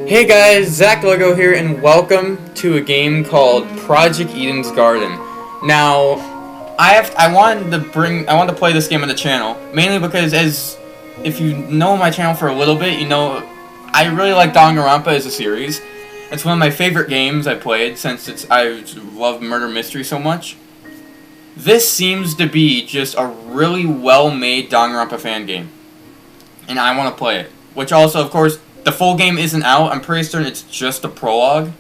Hey guys, Zach Logo here, and welcome to a game called Project Eden's Garden. Now, I wanted to play this game on the channel mainly because, as if you know my channel for a little bit, you know I really like Danganronpa as a series. It's one of my favorite games I played since I love murder mystery so much. This seems to be just a really well-made Danganronpa fan game, and I want to play it. Which also, of course, the full game isn't out. I'm pretty certain it's just a prologue.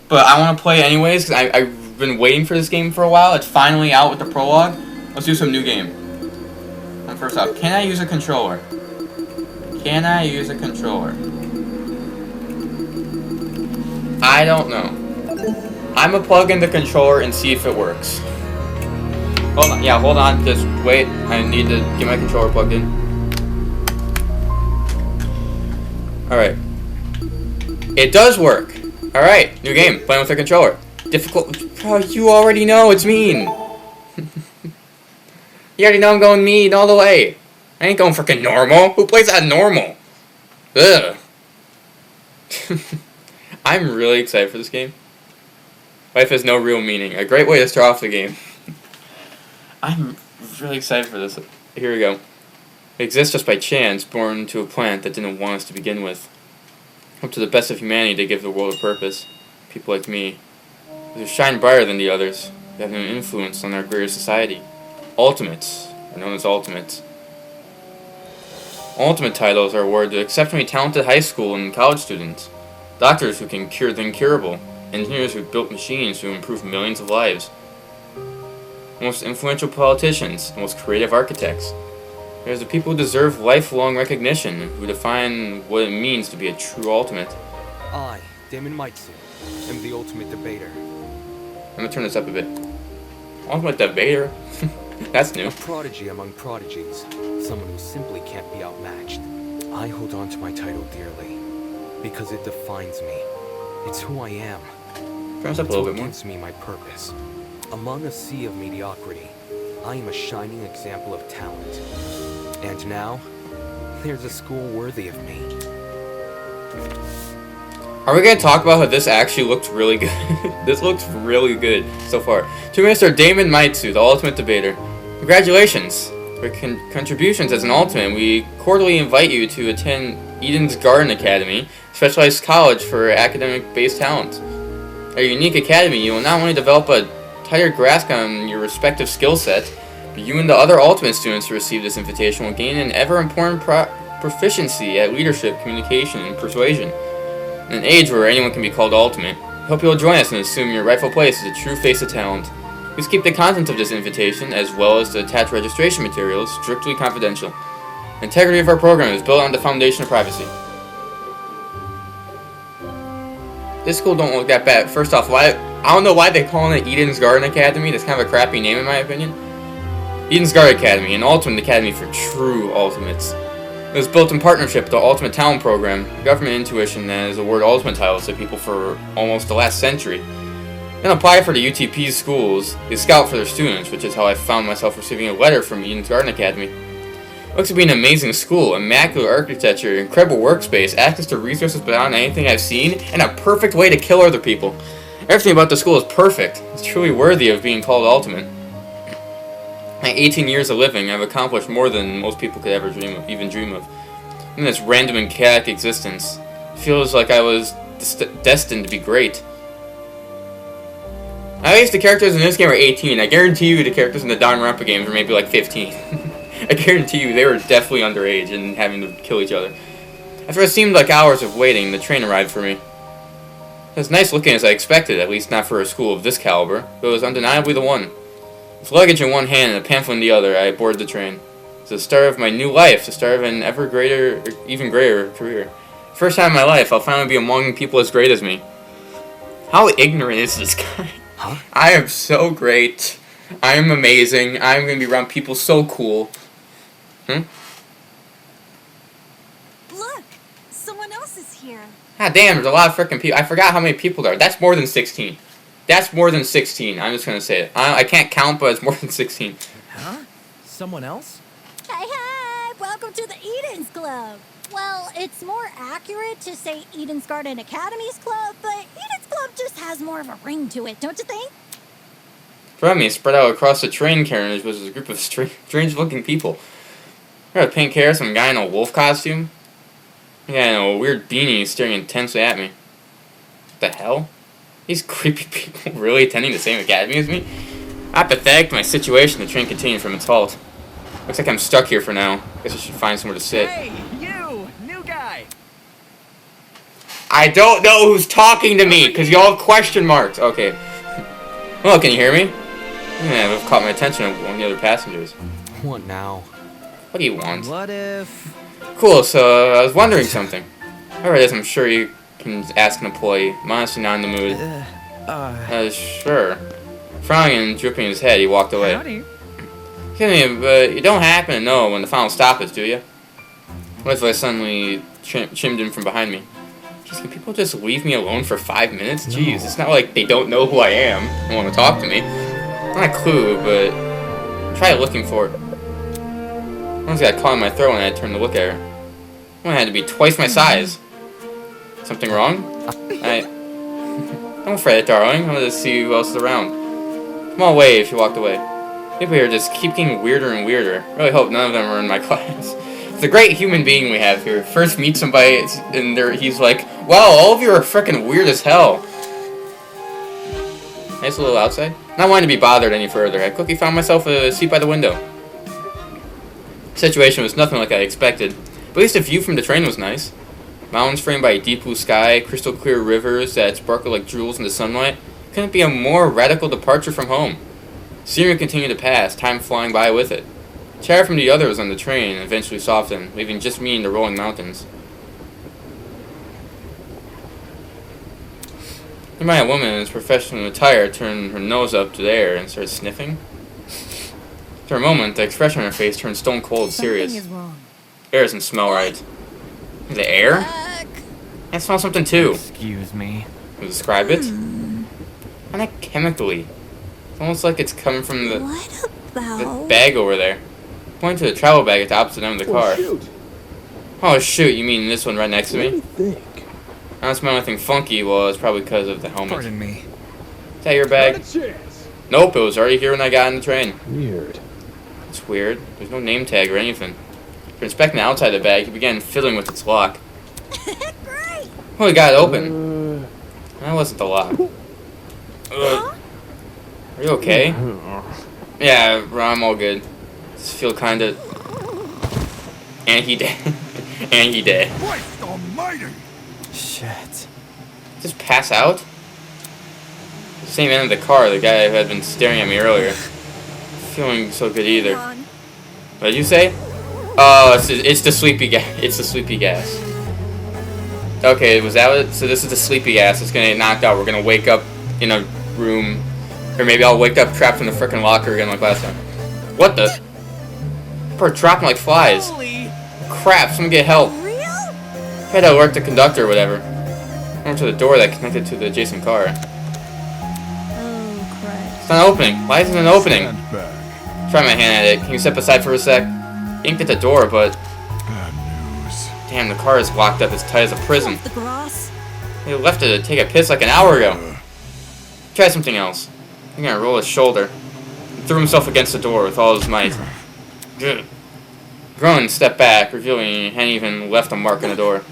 But I want to play it anyways, because I've been waiting for this game for a while. It's finally out with the prologue. Let's do some new game. And first off, can I use a controller? Can I use a controller? I don't know. I'm gonna plug in the controller and see if it works. Hold on, yeah, hold on, just wait. I need to get my controller plugged in. Alright. It does work. Alright, new game. Playing with a controller. Difficult. Oh, you already know it's mean. You already know I'm going mean all the way. I ain't going freaking normal. Who plays that normal? Ugh. I'm really excited for this game. Life has no real meaning. A great way to start off the game. I'm really excited for this. Here we go. It exists just by chance, born into a planet that didn't want us to begin with. Up to the best of humanity to give the world a purpose. People like me. They shine brighter than the others. They have an influence on our greater society. Ultimates are known as ultimates. Ultimate titles are awarded to exceptionally talented high school and college students. Doctors who can cure the incurable. Engineers who built machines to improve millions of lives. The most influential politicians. The most creative architects. There's the people who deserve lifelong recognition, who define what it means to be a true ultimate. I, Damon Maitsu, am the ultimate debater. I'm gonna turn this up a bit. Ultimate debater? That's new. A prodigy among prodigies. Someone who simply can't be outmatched. I hold on to my title dearly, because it defines me. It's who I am. Turn this up a little bit more. It gives me my purpose. Among a sea of mediocrity, I am a shining example of talent. And now, there's a school worthy of me. Are we going to talk about how this actually looks really good? This looks really good so far. To Mr. Damon Maitsu, the ultimate debater. Congratulations! For contributions as an ultimate, we cordially invite you to attend Eden's Garden Academy, a specialized college for academic-based talent. At a unique academy, you will not only develop a tighter grasp on your respective skill set, but you and the other ultimate students who receive this invitation will gain an ever-important proficiency at leadership, communication, and persuasion. In an age where anyone can be called ultimate, I hope you'll join us and assume your rightful place as a true face of talent. Please keep the content of this invitation, as well as the attached registration materials, strictly confidential. The integrity of our program is built on the foundation of privacy. This school don't look that bad. First off, I don't know why they're calling it Eden's Garden Academy. That's kind of a crappy name in my opinion. Eden's Garden Academy, an ultimate academy for true ultimates. It was built in partnership with the Ultimate Talent Program, government intuition that has awarded ultimate titles to people for almost the last century. Then apply for the UTP schools, they scout for their students, which is how I found myself receiving a letter from Eden's Garden Academy. It looks to be an amazing school, immaculate architecture, incredible workspace, access to resources beyond anything I've seen, and a perfect way to kill other people. Everything about the school is perfect. It's truly worthy of being called ultimate. In 18 years of living, I've accomplished more than most people could ever even dream of. In this random and chaotic existence, it feels like I was destined to be great. At least the characters in this game are 18. I guarantee you the characters in the Danganronpa games are maybe like 15. I guarantee you they were definitely underage and having to kill each other. After what seemed like hours of waiting, the train arrived for me. It was nice looking as I expected, at least not for a school of this caliber, but it was undeniably the one. With luggage in one hand and a pamphlet in the other, I boarded the train. It's the start of my new life, the start of an even greater career. First time in my life, I'll finally be among people as great as me. How ignorant is this guy? Huh? I am so great. I am amazing. I'm going to be around people so cool. Look! Someone else is here. Ah, damn, there's a lot of freaking people. I forgot how many people there are. That's more than 16. That's more than 16. I'm just going to say it. I can't count, but it's more than 16. Huh? Someone else? Hey, hey! Welcome to the Eden's Club. Well, it's more accurate to say Eden's Garden Academy's club, but Eden's club just has more of a ring to it, don't you think? From me, spread out across the train carriage was a group of strange-looking people. There was pink hair, some guy in a wolf costume. Yeah, and a weird beanie staring intensely at me. What the hell? These creepy people really attending the same academy as me? Apathetic to my situation, the train continued from its halt. Looks like I'm stuck here for now. Guess I should find somewhere to sit. Hey, you! New guy! I don't know who's talking to me, because y'all have question marks. Okay. Well, can you hear me? Yeah, I've caught my attention of one of the other passengers. What now? What do you want? What if... Cool, so I was wondering something. Alright, as I'm sure you can ask an employee. I'm honestly not in the mood. Sure. Frowning and drooping his head, he walked away. Howdy. Excuse me, but you don't happen to know when the final stop is, do you? What if I suddenly chimed in from behind me? Jeez, can people just leave me alone for 5 minutes? Jeez, it's not like they don't know who I am and want to talk to me. Not a clue, but try looking for it. Once got caught in my throat and I turned to look at her. One had to be twice my size. Something wrong? Don't fret, darling. I'm gonna see who else is around. Small wave, she walked away. People here just keep getting weirder and weirder. Really hope none of them are in my class. It's a great human being we have here. First meet somebody and he's like, wow, all of you are freaking weird as hell. Nice little outside. Not wanting to be bothered any further, I quickly found myself a seat by the window. The situation was nothing like I expected, but at least the view from the train was nice. Mountains framed by a deep blue sky, crystal clear rivers that sparkle like jewels in the sunlight. Couldn't be a more radical departure from home. Scenery continued to pass, time flying by with it. Chatter from the others on the train eventually softened, leaving just me in the rolling mountains. Nearby, a woman in its professional attire turned her nose up to the air and started sniffing. For a moment, the expression on her face turned stone cold serious. Something is wrong. Air doesn't smell right. The air? I smell something too. Excuse me. Can you describe it? Kind of chemically. It's almost like it's coming from the What about... bag over there. Point to the travel bag at the opposite end of the car. Oh shoot, you mean this one right next to me? I don't smell anything funky. Well, it's probably because of the helmet. Pardon me. Is that your bag? Nope, it was already here when I got on the train. Weird. It's weird. There's no name tag or anything. After inspecting the outside of the bag, he began fiddling with its lock. Great! Oh, he got it open. That wasn't the lock. Ugh. Are you okay? Yeah, I'm all good. Just feel kinda... And he dead. And he dead. Christ almighty! Shit. Just pass out? The same end of the car, the guy who had been staring at me earlier. Feeling so good either. Come on. What did you say? Oh, it's the sleepy gas. It's the sleepy gas. Okay, was that what? So this is the sleepy gas. It's gonna get knocked out. We're gonna wake up in a room, or maybe I'll wake up trapped in the frickin' locker again like last time. What the? People are dropping like flies. Holy! Crap! Someone get help. Real? Tried to alert the conductor or whatever. Went to the door that connected to the adjacent car. Oh, crap. It's not opening. Why isn't it opening? Stand back. Try my hand at it. Can you step aside for a sec? Inked at the door, but Bad news. damn, the car is locked up as tight as a prison. Off the grass. They left it to take a piss like an hour ago. Try something else. He's gonna roll his shoulder. He threw himself against the door with all his might. Good. Groan stepped back, revealing he hadn't even left a mark in the door.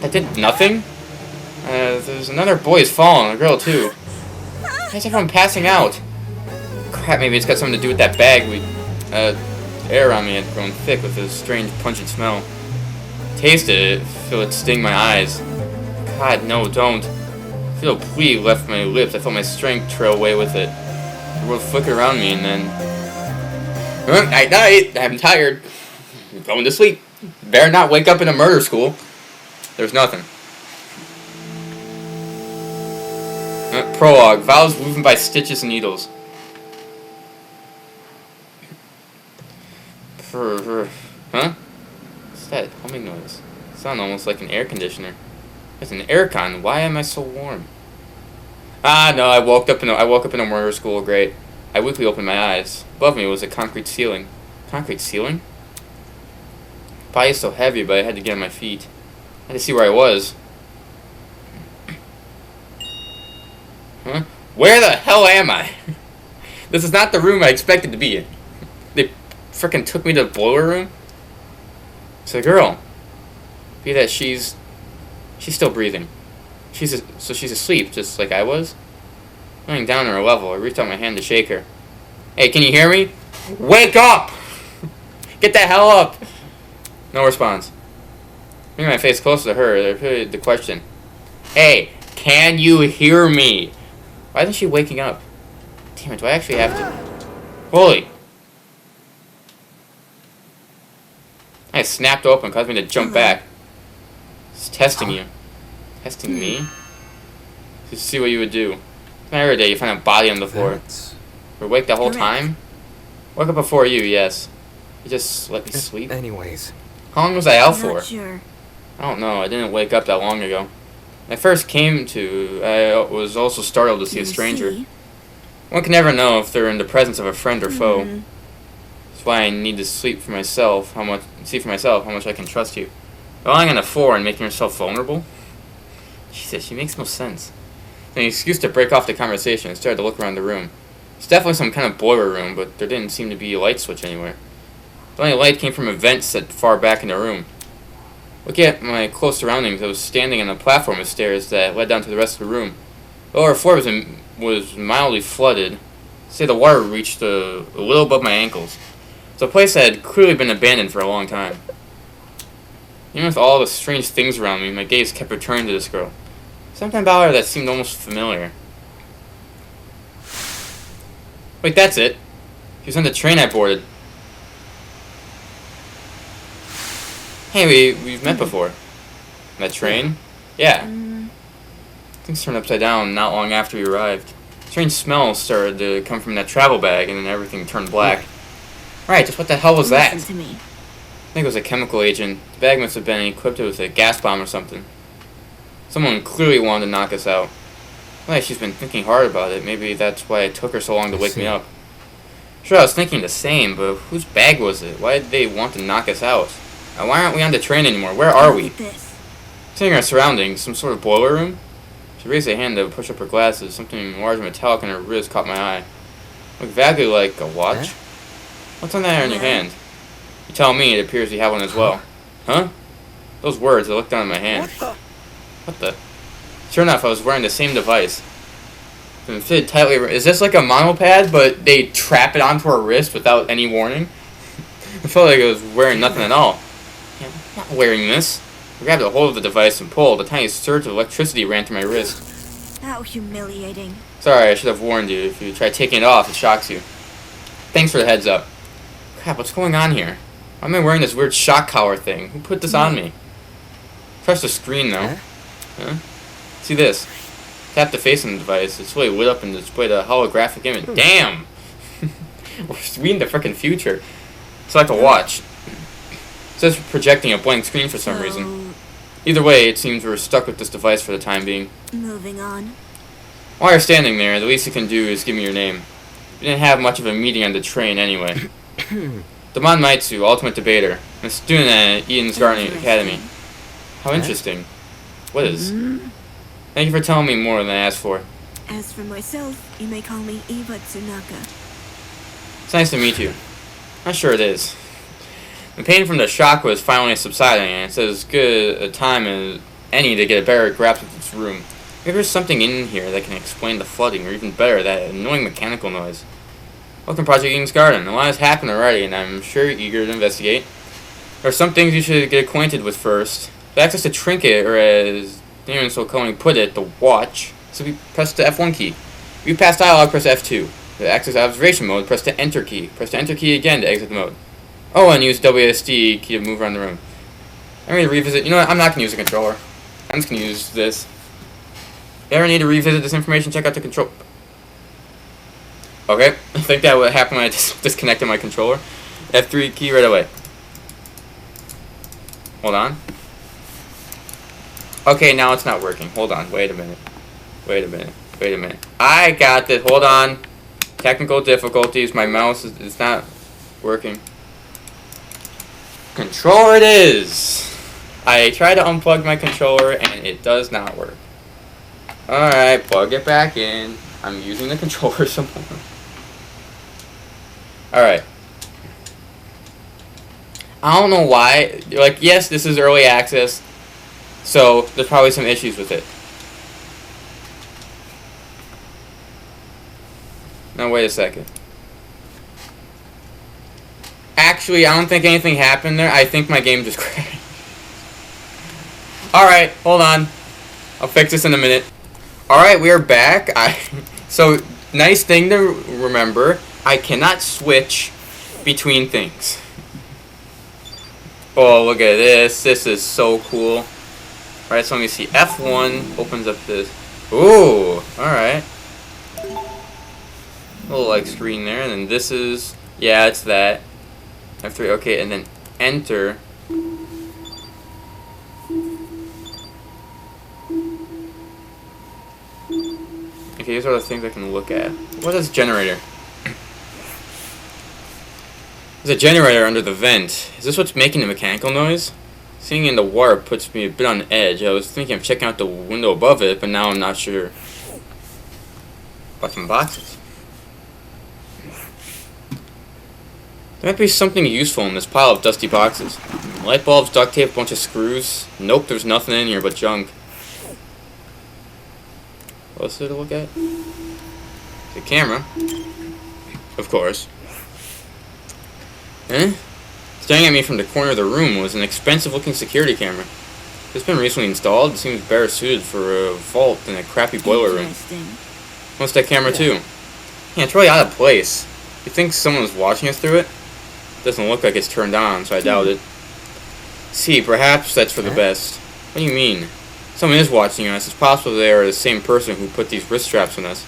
That did nothing? There's another boy who's fallen, a girl too. Why is everyone passing out? Crap, maybe it's got something to do with that bag. Air on me had grown thick with a strange pungent smell. Tasted it, feel it sting my eyes. God, no, don't. I feel a plea left my lips. I felt my strength trail away with it. The world flickered around me and then... Night night! I'm tired. I'm going to sleep. Better not wake up in a murder school. There's nothing. Prologue. Vows woven by stitches and needles. Huh? What's that humming noise? It sounds almost like an air conditioner. It's an aircon. Why am I so warm? Ah, no, I woke up in a murder school. Great. I weakly opened my eyes. Above me was a concrete ceiling. Concrete ceiling? body's so heavy, but I had to get on my feet. I had to see where I was. Huh? Where the hell am I? This is not the room I expected to be in. They frickin' took me to the boiler room? It's a girl. Be that she's still breathing. So she's asleep, just like I was. Laying down on her level, I reached out my hand to shake her. Hey, can you hear me? Wake up! Get the hell up! No response. Bringing my face closer to her, I repeated the question. Hey, can you hear me? Why isn't she waking up? Damn it, do I actually have to? Holy! I snapped open, caused me to jump back. It's testing you. Testing me? To see what you would do. Every day you find a body on the floor. We're awake the whole time? Woke up before you, yes. You just let me sleep? Anyways. How long was I out for? Not sure. I don't know, I didn't wake up that long ago. When I first came to, I was also startled to see a stranger. See? One can never know if they're in the presence of a friend or foe. That's why I need to see for myself how much I can trust you. Lying on the floor and making yourself vulnerable? Jesus, she makes no sense. An excuse to break off the conversation, I started to look around the room. It's definitely some kind of boiler room, but there didn't seem to be a light switch anywhere. The only light came from a vent set far back in the room. Looking at my close surroundings, I was standing on a platform of stairs that led down to the rest of the room. The lower floor was mildly flooded. Say the water reached a little above my ankles. It's a place that had clearly been abandoned for a long time. Even with all the strange things around me, my gaze kept returning to this girl. Something about her that seemed almost familiar. Wait, that's it. She was on the train I boarded. Hey, we've met before. That train? Yeah. Things turned upside down not long after we arrived. Strange smells started to come from that travel bag, and then everything turned black. Right, just what the hell was that? Listen to me. I think it was a chemical agent. The bag must have been equipped with a gas bomb or something. Someone clearly wanted to knock us out. Well, she's been thinking hard about it. Maybe that's why it took her so long to wake me up. Sure, I was thinking the same, but whose bag was it? Why did they want to knock us out? Why aren't we on the train anymore? Where are we? Look at this. Seeing our surroundings, some sort of boiler room? She raised a hand to push up her glasses. Something large and metallic on her wrist caught my eye. Looked vaguely like a watch. What's on that in your hand? You tell me, it appears you have one as well. Huh? Those words, I looked down at my hand. What the? Sure enough, I was wearing the same device. It fitted tightly. Is this like a monopad, but they trap it onto her wrist without any warning? I felt like I was wearing nothing at all. Yeah, I'm not wearing this. I grabbed a hold of the device and pulled. A tiny surge of electricity ran through my wrist. How humiliating. Sorry, I should have warned you. If you try taking it off, it shocks you. Thanks for the heads up. Crap, what's going on here? Why am I wearing this weird shock collar thing? Who put this on me? Press the screen, though. Huh? See this. Tap the face on the device. It's fully lit up and displayed a holographic image. Damn! We in the frickin' future. It's like a watch. It says projecting a blank screen for some reason. Either way, it seems we're stuck with this device for the time being. Moving on. While you're standing there, the least you can do is give me your name. We didn't have much of a meeting on the train anyway. Damon Maitsu, Ultimate Debater. I'm a student at Eden's Garden Academy. How interesting. What is? Thank you for telling me more than I asked for. As for myself, you may call me Eva Tsunaka. It's nice to meet you. Not sure it is. The pain from the shock was finally subsiding, and it's as good a time as any to get a better grasp of this room. Maybe there's something in here that can explain the flooding, or even better, that annoying mechanical noise. Welcome to Project Eden's Garden. A lot has happened already, and I'm sure you're eager to investigate. There are some things you should get acquainted with first. The access to Trinket, or as Darren so cunningly put it, the watch. So we press the F1 key. If you pass dialogue, press F2. To access observation mode, press the Enter key. Press the Enter key again to exit the mode. Oh, and use WSD key to move around the room. I'm going to revisit. You know what? I'm not going to use a controller. I'm just going to use this. If you ever need to revisit this information, check out the control. Okay, I think that would happen when I disconnected my controller. F3 key right away. Hold on. Okay, now it's not working. Hold on. Wait a minute. Wait a minute. Wait a minute. I got this. Hold on. Technical difficulties. My mouse is not working. Controller it is! I tried to unplug my controller and it does not work. Alright, plug it back in. I'm using the controller some more. Alright. I don't know why. Like, yes, this is early access, so there's probably some issues with it. Now, wait a second. Actually, I don't think anything happened there. I think my game just crashed. Alright, hold on. I'll fix this in a minute. Alright, we are back. So, nice thing to remember. I cannot switch between things. Oh, look at this. This is so cool. Alright, so let me see. F1 opens up this. Ooh, alright. Little like screen there, and then this is, yeah, it's that. F3, okay, and then enter. Okay, these are the things I can look at. What is generator? There's a generator under the vent. Is this what's making the mechanical noise? Seeing in the water puts me a bit on edge. I was thinking of checking out the window above it, but now I'm not sure. Got some boxes. There might be something useful in this pile of dusty boxes. Light bulbs, duct tape, bunch of screws. Nope, there's nothing in here but junk. What else is there to look at? The camera. Of course. Staring at me from the corner of the room was an expensive-looking security camera. It's been recently installed. It seems better suited for a vault than a crappy boiler room. What's that camera too? Yeah, it's really out of place. You think someone's watching us through it? Doesn't look like it's turned on, so I doubt it. See, perhaps that's for the best. What do you mean? Someone is watching us. It's possible they are the same person who put these wrist straps on us.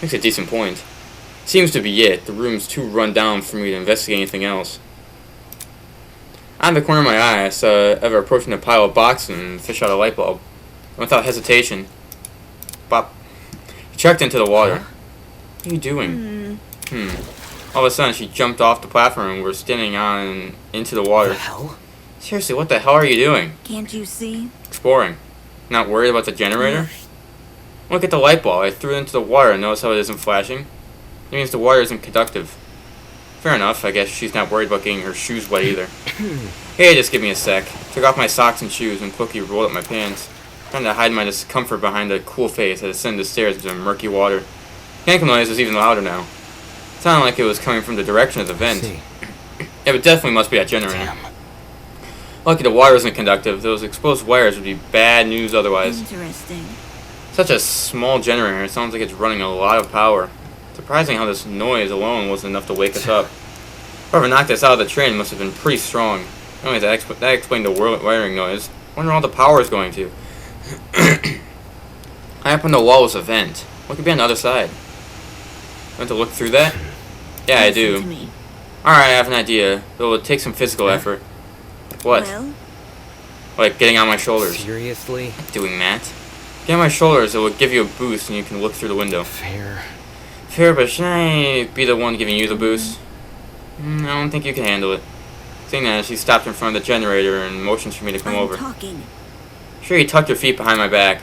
Makes a decent point. Seems to be it. The room's too run down for me to investigate anything else. Out of the corner of my eye, I saw Ever approaching a pile of boxes and fish out a light bulb. Without hesitation, bop. He chucked into the water. What are you doing? All of a sudden, she jumped off the platform and we're standing on into the water. What the hell? Seriously, what the hell are you doing? Can't you see? Exploring. Not worried about the generator? Look at the light bulb. I threw it into the water and notice how it isn't flashing. It means the water isn't conductive. Fair enough, I guess she's not worried about getting her shoes wet either. Hey, just give me a sec. Took off my socks and shoes and quickly rolled up my pants. Trying to hide my discomfort behind a cool face as I descended the stairs into murky water. The ankle noise was even louder now. It sounded like it was coming from the direction of the vent. Yeah, but definitely must be that generator. Damn. Lucky the water isn't conductive. Those exposed wires would be bad news otherwise. Interesting. Such a small generator. It sounds like it's running a lot of power. Surprising how this noise alone wasn't enough to wake us up. Whoever knocked us out of the train must have been pretty strong. Anyways, that explained the wiring noise. Wonder where all the power is going to. High up on the wall was a vent. What could be on the other side? Want to look through that? Yeah, I do. Listen to me. Alright, I have an idea. It will take some physical effort. What? Well, Like getting on my shoulders. Seriously? Doing that? Get on my shoulders, it will give you a boost and you can look through the window. Fair. Fair, but should I be the one giving you the boost? I don't think you can handle it. Saying that, she stopped in front of the generator and motions for me to come I'm over. talking. Sure, you tucked your feet behind my back.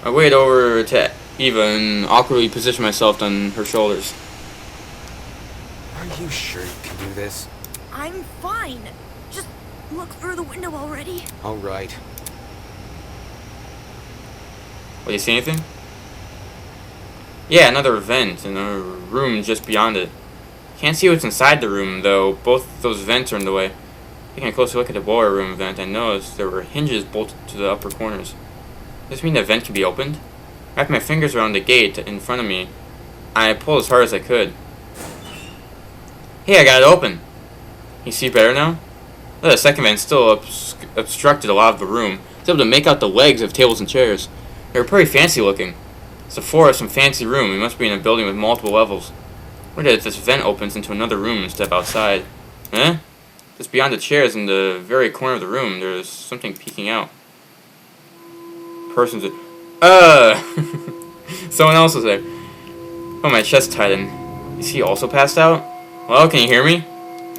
I waited over to Eva and awkwardly positioned myself on her shoulders. Are you sure you can do this? I'm fine. Just look through the window already. Alright. Well, you see anything? Yeah, another vent and a room just beyond it. Can't see what's inside the room, though. Both those vents are in the way. Taking a closer look at the boiler room vent, I noticed there were hinges bolted to the upper corners. Does this mean the vent can be opened? Wrapping my fingers around the gate in front of me, I pulled as hard as I could. Hey, I got it open! You see better now? The second vent still obstructed a lot of the room. I was able to make out the legs of tables and chairs. They were pretty fancy looking. It's the floor of some fancy room. We must be in a building with multiple levels. Wonder if this vent opens into another room and step outside. Eh? Just beyond the chairs in the very corner of the room, there's something peeking out. Person's... Someone else was there. Oh, my chest tightened. Is he also passed out? Well, can you hear me?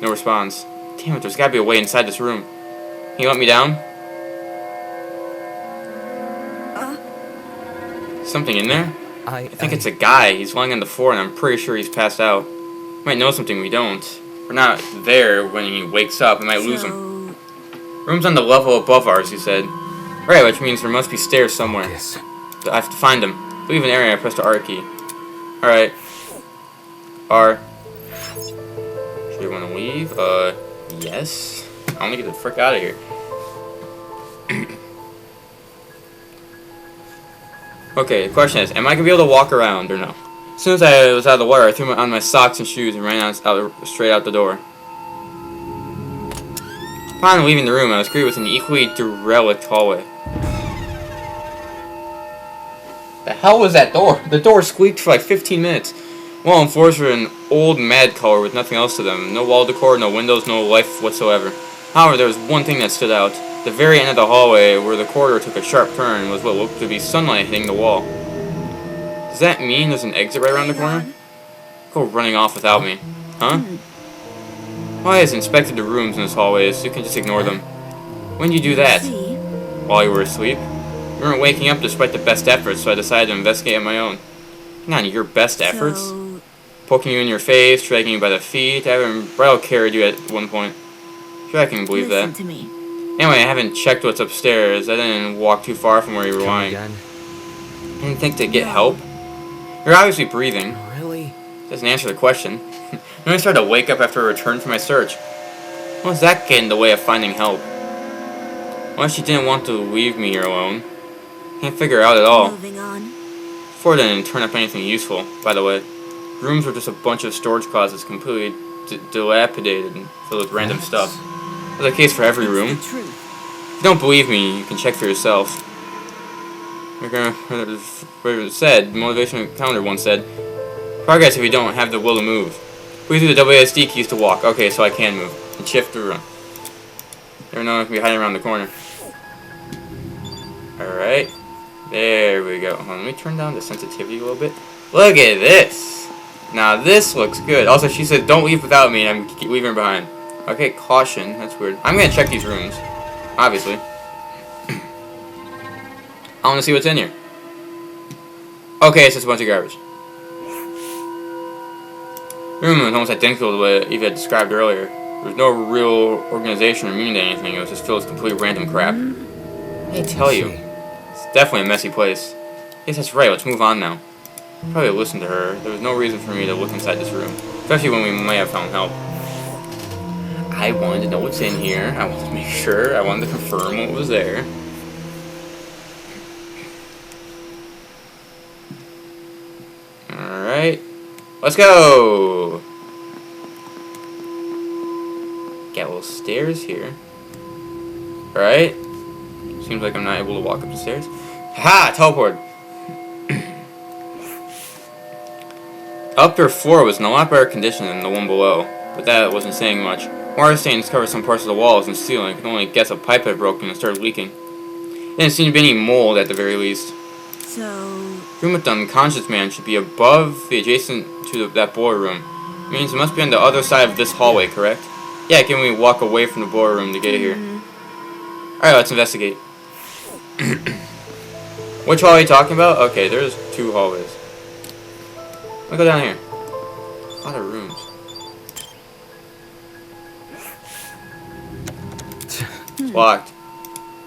No response. Damn it, there's gotta be a way inside this room. Can you let me down? Something in there? I think it's a guy. He's lying on the floor and I'm pretty sure he's passed out. Might know something we don't. We're not there when he wakes up. We might lose him. Room's on the level above ours, he said. Right, which means there must be stairs somewhere. Yes. I have to find them. Leave an area, I press the R key. Alright. R. Should we want to leave? Yes. I want to get the frick out of here. Okay, the question is, am I going to be able to walk around or no? As soon as I was out of the water, I threw on my socks and shoes and ran straight out the door. Upon leaving the room, I was greeted with an equally derelict hallway. The hell was that door? The door squeaked for like 15 minutes. Wall and floors were an old mad color with nothing else to them. No wall decor, no windows, no life whatsoever. However, there was one thing that stood out. The very end of the hallway, where the corridor took a sharp turn, was what looked to be sunlight hitting the wall. Does that mean there's an exit right around the corner? Go running off without me. Huh? Why has inspected the rooms in this hallway so you can just ignore them? When did you do that? While you were asleep? You weren't waking up despite the best efforts, so I decided to investigate on my own. Not your best efforts? Poking you in your face, dragging you by the feet, I even bridal carried you at one point. Sure, I can believe that. To me. Anyway, I haven't checked what's upstairs. I didn't walk too far from where you were lying. Didn't think to get help? You're obviously breathing. Really? Doesn't answer the question. Then I started to wake up after a return from my search. What does that get in the way of finding help? Why she didn't want to leave me here alone? Can't figure it out at all. Moving on. Before didn't turn up anything useful, by the way. Rooms were just a bunch of storage closets completely dilapidated and filled with random stuff. That's the case for every room. The truth. If you don't believe me, you can check for yourself. What it said, the motivation calendar once said, progress if you don't have the will to move. Please do the WSD keys to walk. Okay, so I can move. And shift to run. Never know I can be hiding around the corner. Alright. There we go. Hold on, let me turn down the sensitivity a little bit. Look at this! Now this looks good. Also, she said, don't leave without me, and I'm leaving her behind. Okay, caution. That's weird. I'm gonna check these rooms. Obviously. I wanna see what's in here. Okay, it's just a bunch of garbage. Room was almost identical to what Eva had described earlier. There was no real organization or meaning to anything. It was just filled with complete random crap. I tell you, it's definitely a messy place. Yes, that's right. Let's move on now. Probably listen to her. There was no reason for me to look inside this room, especially when we might have found help. I wanted to know what's in here. I wanted to make sure. I wanted to confirm what was there. Alright. Let's go! Got little stairs here. Alright. Seems like I'm not able to walk up the stairs. Ha! Teleport! Upper floor was in a lot better condition than the one below, but that wasn't saying much. Water stains covered some parts of the walls and ceiling. I could only guess a pipe had broken and started leaking. There didn't seem to be any mold at the very least. So, The room with the unconscious man should be above the adjacent to that boiler room. It means it must be on the other side of this hallway, correct? Yeah, can we walk away from the boiler room to get here? Alright, let's investigate. Which hallway are you talking about? Okay, there's 2 hallways. Let's go down here. A lot of rooms. It's locked.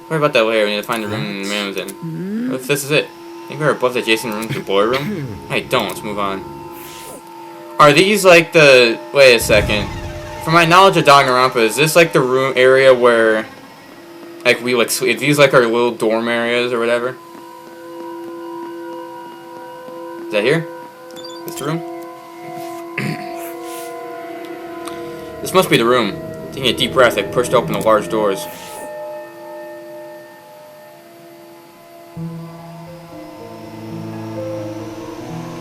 Worry about that later. We need to find the room the man was in. What if this is it? Think we're above the adjacent room to the boiler room? Hey, don't. Let's move on. Are these like the... Wait a second. From my knowledge of Danganronpa, is this like the room area where... Like we like sleep? These like our little dorm areas or whatever? Is that here? This the room? This must be the room. Taking a deep breath, I pushed open the large doors.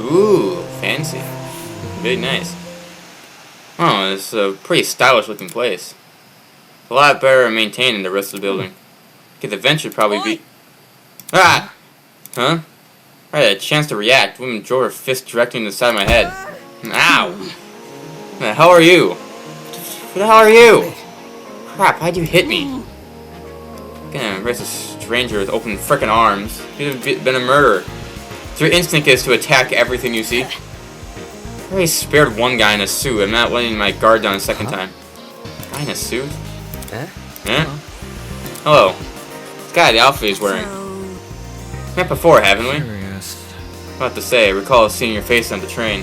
Ooh, fancy. Very nice. Oh, it's a pretty stylish looking place. It's a lot better maintained than the rest of the building. Okay, the vent should probably be... Ah! Huh? I had a chance to react. Woman drove her fist directly into the side of my head. Ow! Who the hell are you? Who the hell are you? Crap, why'd you hit me? Gonna embrace a stranger with open frickin' arms. You've been a murderer. So your instinct is to attack everything you see? I already spared one guy in a suit. I'm not letting my guard down a second time. Guy in a suit? Eh? Eh? Hello. This guy the outfit he's wearing. Met before, haven't we? Curious. About to say, I recall seeing your face on the train.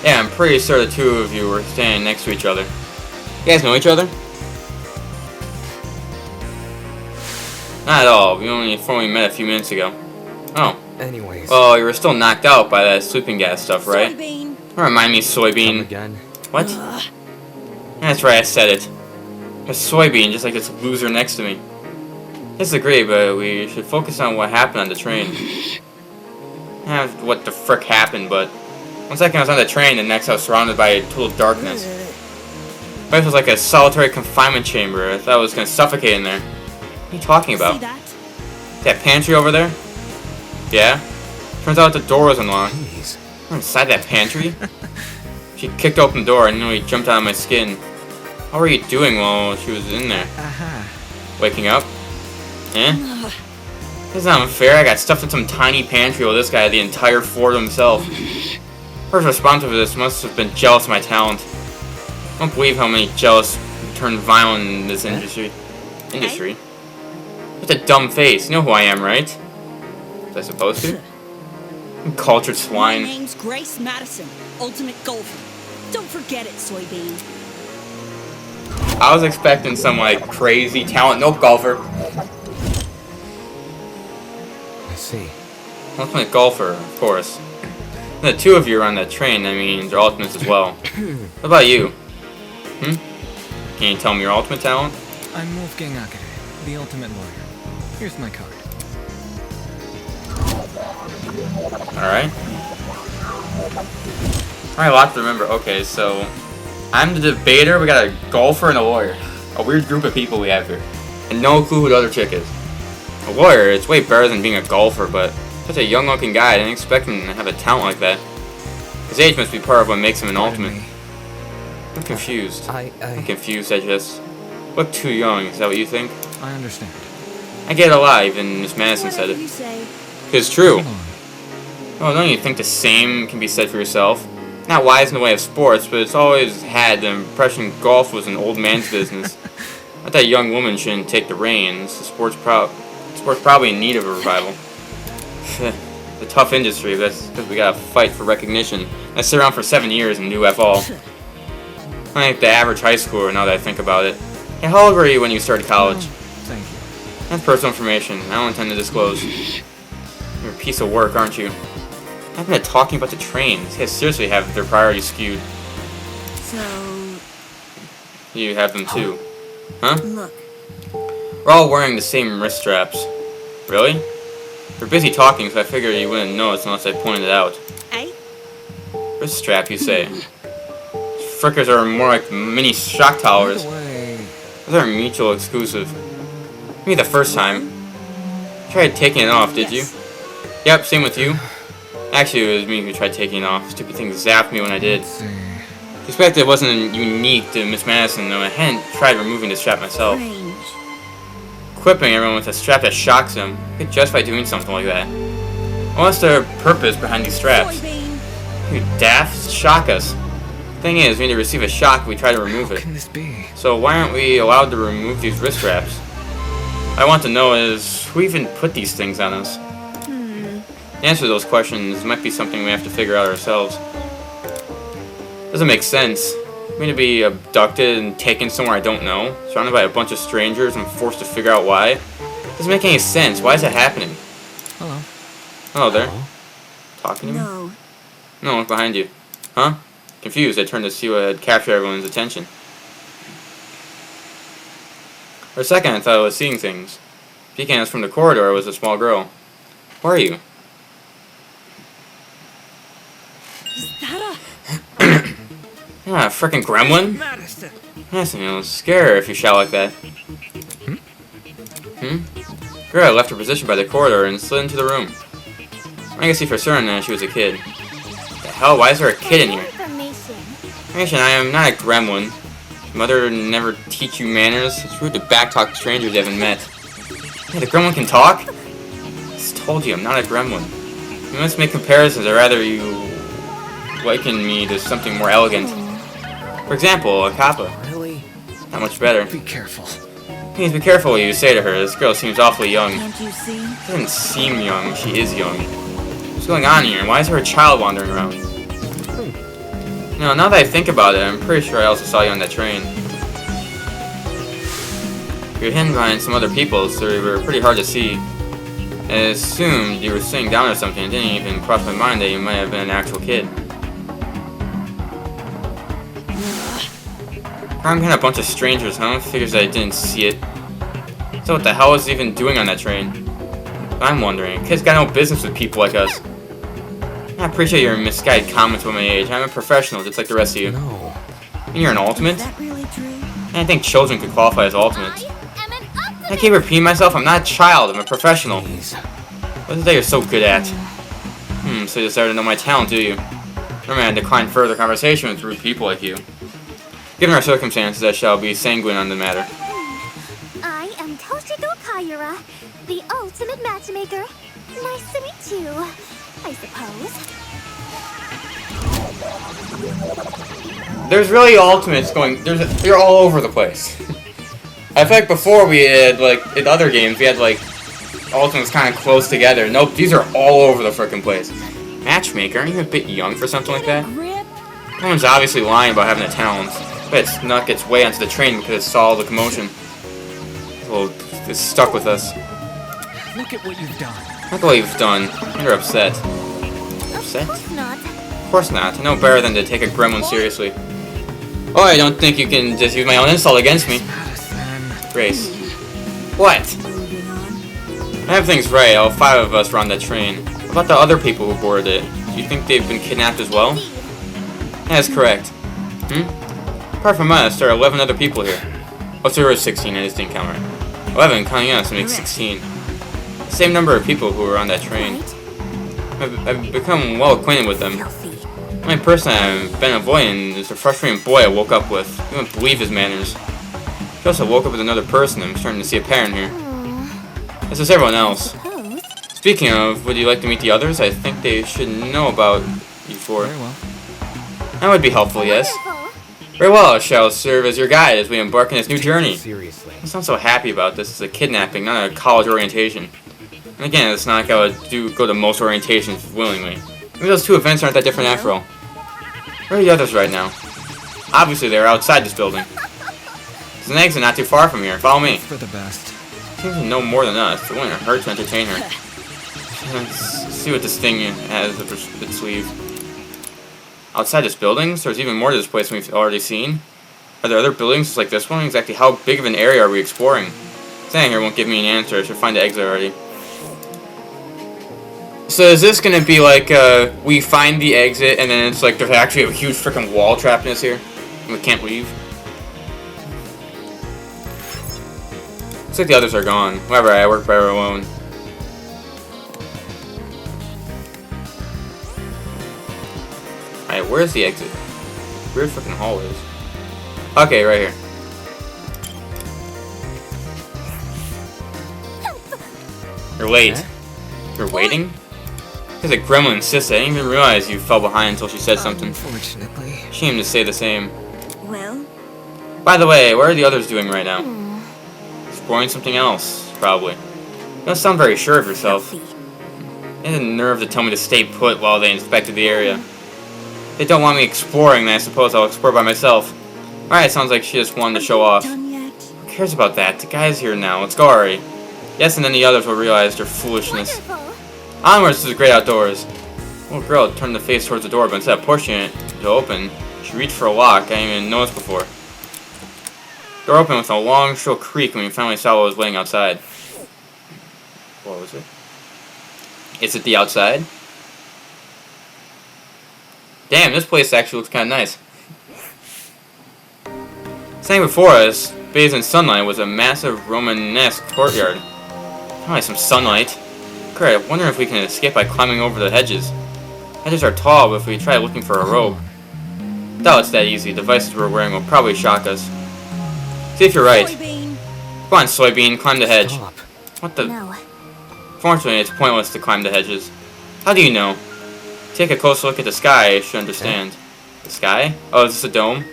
Yeah, I'm pretty sure the two of you were standing next to each other. You guys know each other? Not at all. We only formally met a few minutes ago. Oh. Anyways. Well, you were still knocked out by that sleeping gas stuff, right? Soybean. Don't remind me, Come soybean. again. What? That's right, I said it. A soybean, just like this loser next to me. Disagree, but we should focus on what happened on the train. What the frick happened, but... One second I was on the train, the next I was surrounded by total darkness. Life was like a solitary confinement chamber. I thought I was gonna suffocate in there. What are you talking about? See that? That pantry over there? Yeah? Turns out the door was unlocked. Jeez. We're inside that pantry? She kicked open the door and nearly jumped out of my skin. How were you doing while she was in there? Aha. Waking up? Eh? This is not unfair. I got stuffed in some tiny pantry while this guy had the entire fort to himself. First responsible for this must have been jealous of my talent. I don't believe how many jealous turn violent in this industry. What's a dumb face? You know who I am, right? Was I supposed to? Cultured My swine. name's Grace Madison, Ultimate Golfer. Don't forget it, Soybean. I was expecting some like crazy talent. Nope, golfer. I see. Ultimate golfer, of course. The two of you are on that train. That means you're ultimates as well. What about you? Can you tell me your ultimate talent? I'm Wolfgang Akade, the ultimate lawyer. Here's my card. Alright. Alright, a lot to remember. Okay, so I'm the debater, we got a golfer and a lawyer. A weird group of people we have here. And no clue who the other chick is. A lawyer, it's way better than being a golfer, but such a young looking guy, I didn't expect him to have a talent like that. His age must be part of what makes him an ultimate. I'm confused. I'm confused, I just look too young, is that what you think? I understand. I get it a lot, even Miss Madison said Whatever it. you say. It's true. Hold on. Oh, don't you think the same can be said for yourself? Not wise in the way of sports, but it's always had the impression golf was an old man's business. Not that young woman shouldn't take the reins. The sport's probably in need of a revival. It's a tough industry, but that's because we gotta fight for recognition. I sit around for 7 years and do F all. I like the average high schooler now that I think about it. Hey, how old were you when you started college? Thank you. That's personal information. I don't intend to disclose. You're a piece of work, aren't you? I've been talking about the train. These guys seriously have their priorities skewed. So, You have them too. Huh? look. We're all wearing the same wrist straps. Really? We're busy talking, so I figured you wouldn't notice unless I pointed it out. Eh? Wrist strap, you say? Frickers are more like mini shock By towers. the way, Those are mutual exclusive. Me the first time. You tried taking it off, did you? Yes. Yep, same with you. Actually, it was me who tried taking it off. Stupid thing zapped me when I did. let's see. Suspect it wasn't unique to Miss Madison, though I hadn't tried removing the strap myself. Strange. Equipping everyone with a strap that shocks them could justify doing something like that. What's the purpose behind these straps? Soybean. You daft, shock us. Thing is, we need to receive a shock if we try to remove What it. can this be? So why aren't we allowed to remove these wrist straps? What I want to know is, who even put these things on us? The answer to those questions might be something we have to figure out ourselves. Doesn't make sense. I mean to be abducted and taken somewhere I don't know, surrounded by a bunch of strangers and forced to figure out why. Doesn't make any sense. Why is it happening? Hello. Hello there. Hello? Talking to me? No. No, look behind you. Huh? Confused, I turned to see what had captured everyone's attention. For a second, I thought I was seeing things. Peeking at us from the corridor was a small girl. Who are you? Is that Ah, a frickin' gremlin? Madison. Madison, you'll scare her if you shout like that. Girl left her position by the corridor and slid into the room. I can see for certain that she was a kid. The hell? Why is there a kid in here? Information. Information, I am not a gremlin. Mother never teach you manners. It's rude to backtalk strangers you haven't met. Hey, the gremlin can talk? I just told you, I'm not a gremlin. You must make comparisons, or rather you liken me to something more elegant. For example, a kappa. Really? Not much better. Be careful. Please be careful what you say to her. This girl seems awfully young. Can't you see? She doesn't seem young. She is young. What's going on here? Why is there a child wandering around? No, now that I think about it, I'm pretty sure I also saw you on that train. You're hidden behind some other people, so you were pretty hard to see. I assumed you were sitting down or something. It didn't even cross my mind that you might have been an actual kid. I'm kind of a bunch of strangers, huh? Figures I didn't see it. So what the hell was he even doing on that train? I'm wondering. Kids got no business with people like us. I appreciate your misguided comments about my age. I'm a professional, just like the rest of you. No. And you're an ultimate? Is that really true? I think children could qualify as ultimates. I am an I keep repeating myself, I'm not a child, I'm a professional. Please. What is it that you're so good at? So you decided to know my talent, do you? Normally I decline further conversation with rude people like you. Given our circumstances, I shall be sanguine on the matter. I am Toshiko Kaira, the ultimate matchmaker. Nice to meet you, I suppose. There's really ultimates going. They're all over the place. I feel like before we had like in other games we had like ultimates kind of close together. Nope, these are all over the frickin' place. Matchmaker, aren't you a bit young for something like that? Grip. Someone's obviously lying about having a talent. But it snuck its way onto the train because it saw all the commotion. Well, it's stuck with us. Look at what you've done. Look what you've done. You're upset. Upset? Of course not. Of course not. I know better than to take a gremlin seriously. Oh, I don't think you can just use my own insult against me. Madison. Grace. What? Moving on. I have things right. All 5 of us were on that train. What about the other people who boarded it? Do you think they've been kidnapped as well? That's correct. Apart from us, there are 11 other people here. Oh, so there were 16, I just didn't count right. 11, counting us, makes 16. The same number of people who were on that train. Right? I've become well acquainted with them. Filthy. The only person I've been avoiding is the frustrating boy I woke up with. You wouldn't believe his manners. He also woke up with another person. I'm starting to see a pattern here. This is everyone else. Suppose. Speaking of, would you like to meet the others? I think they should know about you four. Very well. That would be helpful, yes. Wonderful. Very well, I shall serve as your guide as we embark on this new journey. Seriously. I sound so happy about this. It's a kidnapping, not a college orientation. And again, it's not like I would go to most orientations willingly. Maybe those 2 events aren't that different after all. Where are the others right now? Obviously, they're outside this building. There's an exit not too far from here. Follow me. For the best. Seems to know more than us. It wouldn't hurt to entertain her. Let's see what this thing has up its sleeve. Outside this building? So there's even more to this place than we've already seen? Are there other buildings like this one? Exactly how big of an area are we exploring? Standing here won't give me an answer. I should find the exit already. So is this gonna be like, we find the exit and then it's like there's actually a huge freaking wall trapped in us here? And we can't leave? Looks like the others are gone. Whatever, I work better alone. Alright, where's the exit? Weird freaking hallways. Okay, right here. You're late. You're waiting? Because a gremlin insisted. I didn't even realize you fell behind until she said something. Unfortunately. She seemed to say the same. Well, By the way, what are the others doing right now? Exploring something else, probably. You don't sound very sure of yourself. Filthy. They had the nerve to tell me to stay put while they inspected the area. They don't want me exploring, then I suppose I'll explore by myself. Alright, sounds like she just wanted to show off. done yet? Who cares about that? The guy's here now. Let's go already. Yes, and then the others will realize their foolishness. Wonderful. Onwards to the great outdoors. The little girl turned the face towards the door, but instead of pushing it to open, she reached for a lock I didn't even notice before. The door opened with a long, shrill creak when we finally saw what was waiting outside. What was it? Is it the outside? Damn, this place actually looks kind of nice. Standing before us, bathed in sunlight, was a massive Romanesque courtyard. Finally, some sunlight. Great, I wonder if we can escape by climbing over the hedges. Hedges are tall, but if we try looking for a rope... Doubt it's that easy. The devices we're wearing will probably shock us. See if you're right. Soybean. Come on, Soybean, climb the hedge. Stop. What the? No. Fortunately, it's pointless to climb the hedges. How do you know? Take a close look at the sky, you should understand. The sky? Oh, is this a dome?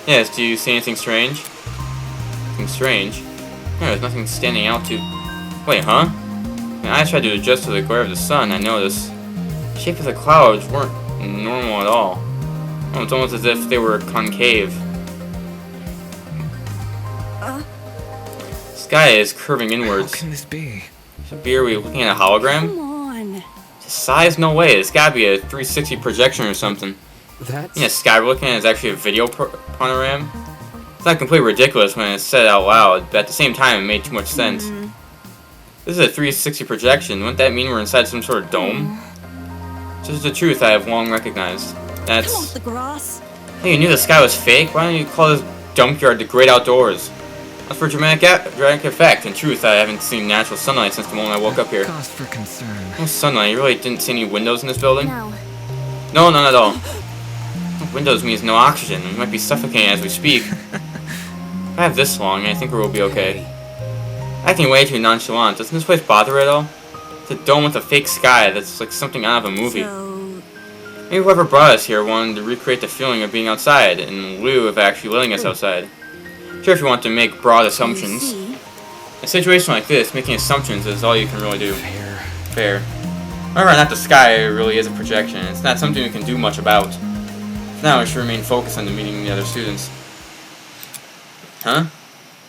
Yes, do you see anything strange? Anything strange? No, there's nothing standing out to... Wait, huh? When I tried to adjust to the glare of the sun, I noticed the shape of the clouds weren't normal at all. Oh, it's almost as if they were concave. The sky is curving How inwards. can this be? Are we looking at a hologram? Come on. Size? No way. It's gotta be a 360 projection or something. That's... Yeah, sky we're looking at is actually a video panorama. It's not completely ridiculous when it's said out loud, but at the same time it made too much sense. This is a 360 projection. Wouldn't that mean we're inside some sort of dome? This is the truth I have long recognized. Come off That's... the grass. Hey, you knew the sky was fake? Why don't you call this junkyard the great outdoors? That's for dramatic effect. In truth, I haven't seen natural sunlight since the moment I woke up here. Cause for concern. No sunlight. You really didn't see any windows in this building? No. No, none at all. Windows means no oxygen. We might be suffocating as we speak. If I have this long, I think we will be okay. Acting way too nonchalant. Doesn't this place bother at all? It's a dome with a fake sky that's like something out of a movie. So, Maybe whoever brought us here wanted to recreate the feeling of being outside in lieu of actually letting us outside. Sure, if you want to make broad assumptions. see, In a situation like this, making assumptions is all you can really do. Fair. Fair. Whether or not the sky really is a projection, it's not something we can do much about. For now, we should remain focused on the meeting of the other students. Huh?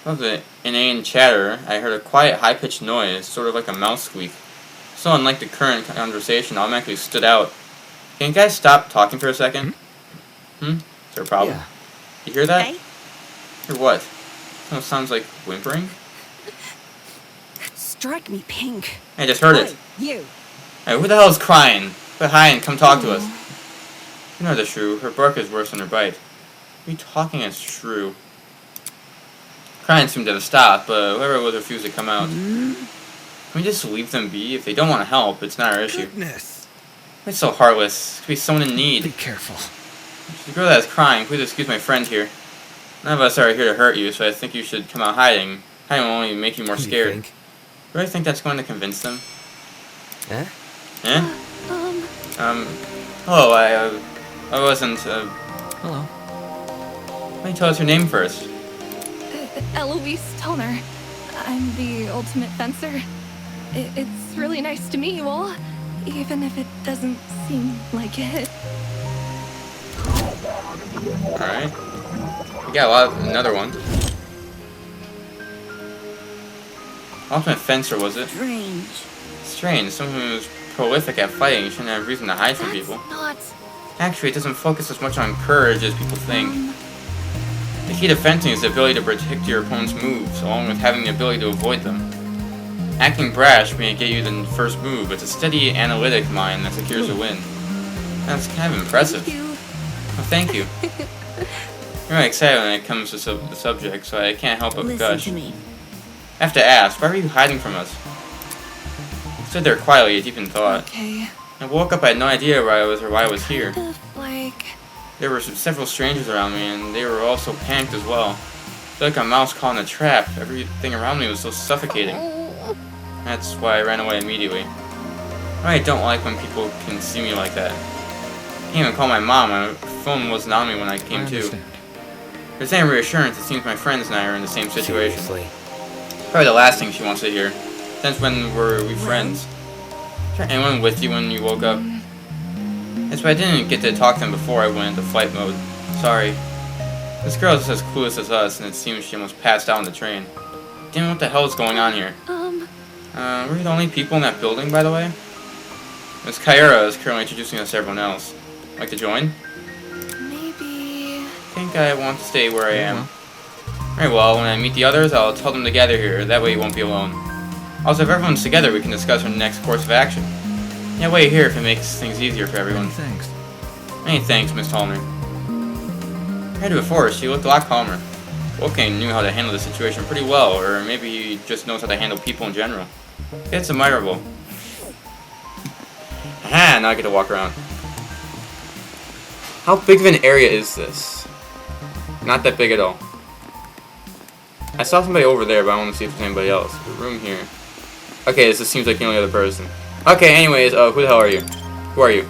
Above the inane chatter, I heard a quiet, high-pitched noise, sort of like a mouse squeak. So unlike the current conversation, automatically stood out. Can you guys stop talking for a second? Is there a problem? Yeah. You hear that? hey, Hear what? It sounds like whimpering? strike me pink. I just heard it. Hey, you. Hey, who the hell is crying? Get hi and come talk to us. You know the shrew. Her bark is worse than her bite. What are you talking as shrew? Crying seemed to have stopped, but whoever would refuse to come out. Can we just leave them be? If they don't want to help, it's not our issue. Goodness. It's so heartless. It could be someone in Be need. careful. The girl that is crying, please excuse my friend here. None of us are here to hurt you, so I think you should come out hiding. Hiding will only make you more What do you scared. think? Do I think that's going to convince them? Eh? Eh? Hello, I wasn't, Hello. why don't you tell us your name first? Eloise Toner. I'm the ultimate fencer. It's really nice to meet you all, even if it doesn't seem like it. Alright. We got another one. Ultimate Fencer, was it? Strange. Strange, someone who's prolific at fighting shouldn't have reason to hide from That's people. not... Actually, it doesn't focus as much on courage as people think. The key to fencing is the ability to predict your opponent's moves, along with having the ability to avoid them. Acting brash may get you the first move, but it's a steady, analytic mind that secures a win. That's kind of impressive. Thank you. Well, thank you. I'm really excited when it comes to the subject, so I can't help but Listen gush. to me. I have to ask, why were you hiding from us? I stood there quietly, deep in thought. Okay. I woke up, I had no idea where I was or why I was here. Kind of like... There were several strangers around me, and they were all so panicked as well. I felt like a mouse caught in a trap. Everything around me was so suffocating. That's why I ran away immediately. I don't like when people can see me like that. I can't even call my mom. My phone wasn't on me when I I came to. understand. If there's any reassurance, it seems my friends and I are in the same situation. Seriously. Probably the last thing she wants to hear. Since when were we friends? Was there anyone with you when you woke up? That's why I didn't get to talk to them before I went into flight mode. Sorry. This girl is as clueless as us, and it seems she almost passed out on the train. Damn, what the hell is going on here? We're the only people in that building, by the way? Miss Kyra is currently introducing us to everyone else. Like to join? Maybe... I think I want to stay where I am. well. Very well, when I meet the others, I'll tell them to gather here. That way you won't be alone. Also, if everyone's together, we can discuss our next course of action. Yeah, wait here if it makes things easier for everyone. Many thanks. Many thanks, Miss Tallner. Compared to before, she looked a lot calmer. Wolfgang knew how to handle the situation pretty well, or maybe he just knows how to handle people in general. It's admirable. Aha, now I get to walk around. How big of an area is this? Not that big at all. I saw somebody over there, but I want to see if there's anybody else. The room here. Okay, this just seems like the only other person. Okay, anyways, who the hell are you? Who are you?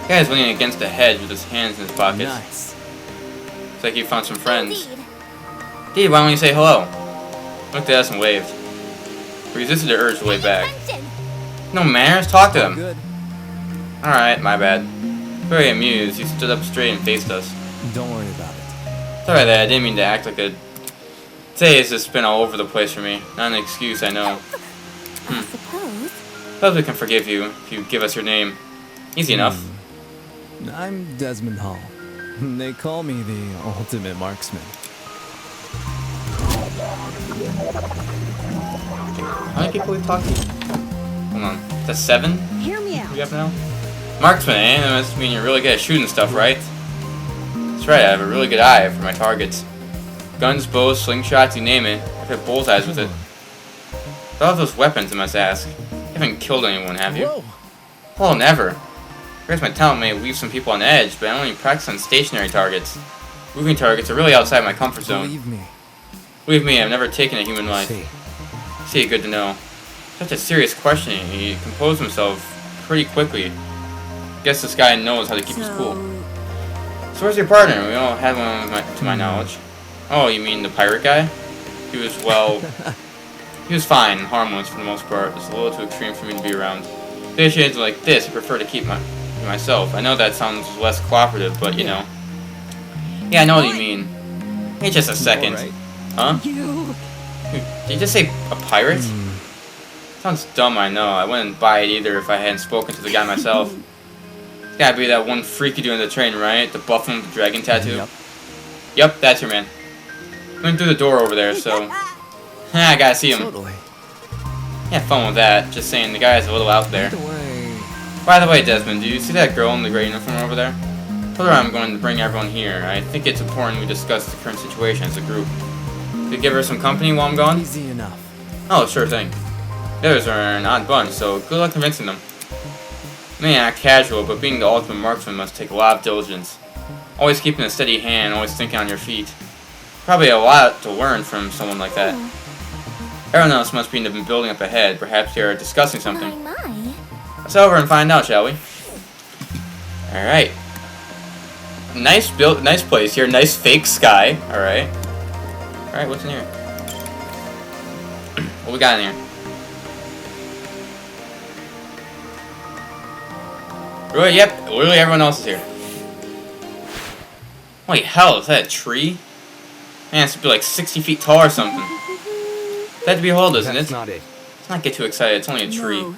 The guy's leaning against the hedge with his hands in his pockets. Nice. It's like you found some friends. Indeed. Dee, why don't you say hello? Looked at us and waved. We resisted the urge to wave back. Attention. No manners? Talk to them. Good. Alright, my bad. Very amused, he stood up straight and faced us. Don't worry about it. Sorry that I didn't mean to act like a... Today has just been all over the place for me. Not an excuse, I know. I suppose. Suppose we can forgive you if you give us your name. Easy enough. I'm Desmond Hall. They call me the ultimate marksman. How many people we talked to? Hold on. That's 7? Hear me out. We have now? Marksman, eh? That must mean you're really good at shooting stuff, right? That's right, I have a really good eye for my targets. Guns, bows, slingshots, you name it. I've hit bullseyes with it. With all those weapons, I must ask. You haven't killed anyone, have you? Whoa! Oh, never. I guess my talent may leave some people on edge, but I only practice on stationary targets. Moving targets are really outside my comfort zone. Believe me, I've never taken a human life. See, good to know. Such a serious question. He composed himself pretty quickly. Guess this guy knows how to keep his cool. So where's your partner? We all had one to my knowledge. Oh, you mean the pirate guy? He was, well... he was fine, harmless for the most part. It's a little too extreme for me to be around. Situations like this, I prefer to keep myself. I know that sounds less cooperative, but you know. Yeah, I know what you mean. Hey, just a second. Alright. Huh? You. Did you just say a pirate? Sounds dumb, I know. I wouldn't buy it either if I hadn't spoken to the guy myself. It's gotta be that one freak you do in the train, right? The buffalo with the dragon tattoo? Yep, that's your man. Went through the door over there, so... I gotta see him. Totally. Have fun with that. Just saying, the guy's a little out there. Either way, By the way, Desmond, do you see that girl in the gray uniform over there? Told her I'm going to bring everyone here. I think it's important we discuss the current situation as a group. Could you give her some company while I'm gone? easy enough. Oh, sure thing. The others are an odd bunch, so good luck convincing them. I may act casual, but being the ultimate marksman must take a lot of diligence. Always keeping a steady hand, always thinking on your feet. Probably a lot to learn from someone like that. Everyone else must be in the building up ahead. Perhaps they are discussing something. My. Let's head over and find out, shall we? Alright. Nice place here. Nice fake sky. Alright. Alright, what's in here? What we got in here? Really? Yep. Literally everyone else is here. Holy hell, is that a tree? Man, it's to be like 60 feet tall or something. That to behold, isn't That's it? not it. Let's not get too excited. It's only a tree. No.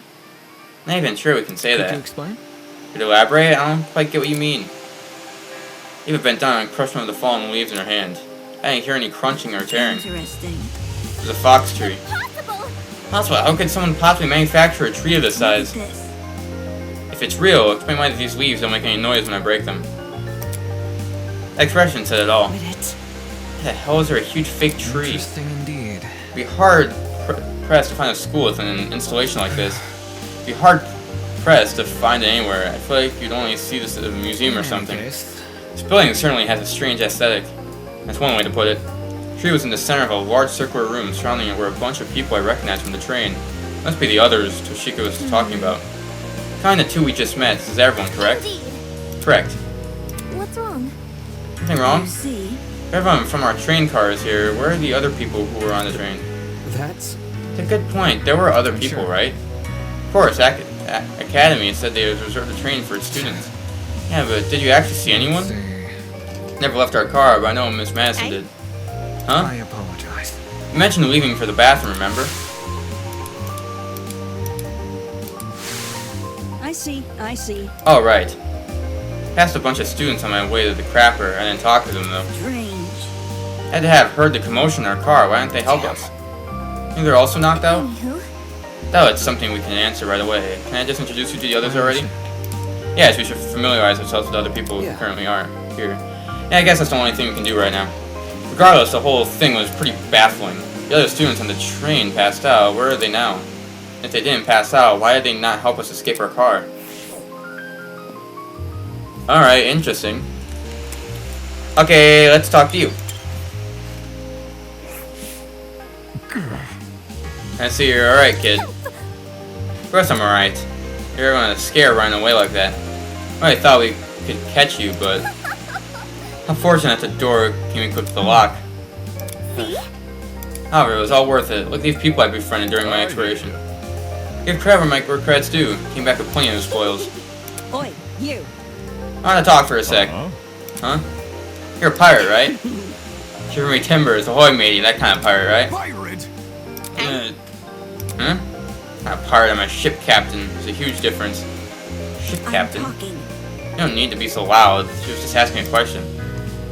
Not even sure we can say Could you that. explain? Could you elaborate? I don't quite get what you mean. Eva bent down and crushed one of the fallen leaves in her hand. I didn't hear any crunching or tearing. Interesting. It was a fox tree. Possible. Possible. How could someone possibly manufacture a tree of this Look at size? this. If it's real, explain why these leaves don't make any noise when I break them. That expression said it all. With it. What the hell is there a huge fake tree? Interesting indeed. It'd be hard pressed to find a school with an installation like this. It'd be hard pressed to find it anywhere. I feel like you'd only see this at a museum or something. This building certainly has a strange aesthetic. That's one way to put it. The tree was in the center of a large circular room. Surrounding it were a bunch of people I recognized from the train. Must be the others Toshiko was talking about. Kind of the two we just met. This is everyone, correct? Indeed. Correct. What's wrong? Something wrong? You see? Everyone from our train car is here. Where are the other people who were on the train? That's... It's a good point. There were other people, Sure. right? Of course, Academy said they reserved the train for its students. Yeah, but did you actually see anyone? Never left our car, but I know Miss Madison did. Huh? I apologize. You mentioned leaving for the bathroom, remember? I see. Oh, right. Passed a bunch of students on my way to the crapper. I didn't talk to them, though. Strange. Had to have heard the commotion in our car. Why didn't they help us? Think they're also knocked out? Anywho, No, it's something we can answer right away. Can I just introduce you to the others already? Yes, we should familiarize ourselves with other people who currently are here. Yeah, I guess that's the only thing we can do right now. Regardless, the whole thing was pretty baffling. The other students on the train passed out. Where are they now? If they didn't pass out, why did they not help us escape our car? Alright, interesting. Okay, let's talk to you. I see you're alright, kid. Of course I'm alright. You're gonna scare running away like that. I thought we could catch you, but... Unfortunate the door came equipped with the lock. See? However, it was all worth it. Look at these people I befriended during my exploration. Give credit where credit's due. Came back with plenty of spoils. Oi, you. I want to talk for a sec. Huh? You're a pirate, right? Shiver me timbers, ahoy matey, that kind of pirate, right? Pirate? Huh? Not a pirate, I'm a ship captain. There's a huge difference. Ship captain? I'm talking. You don't need to be so loud. She was just asking a question.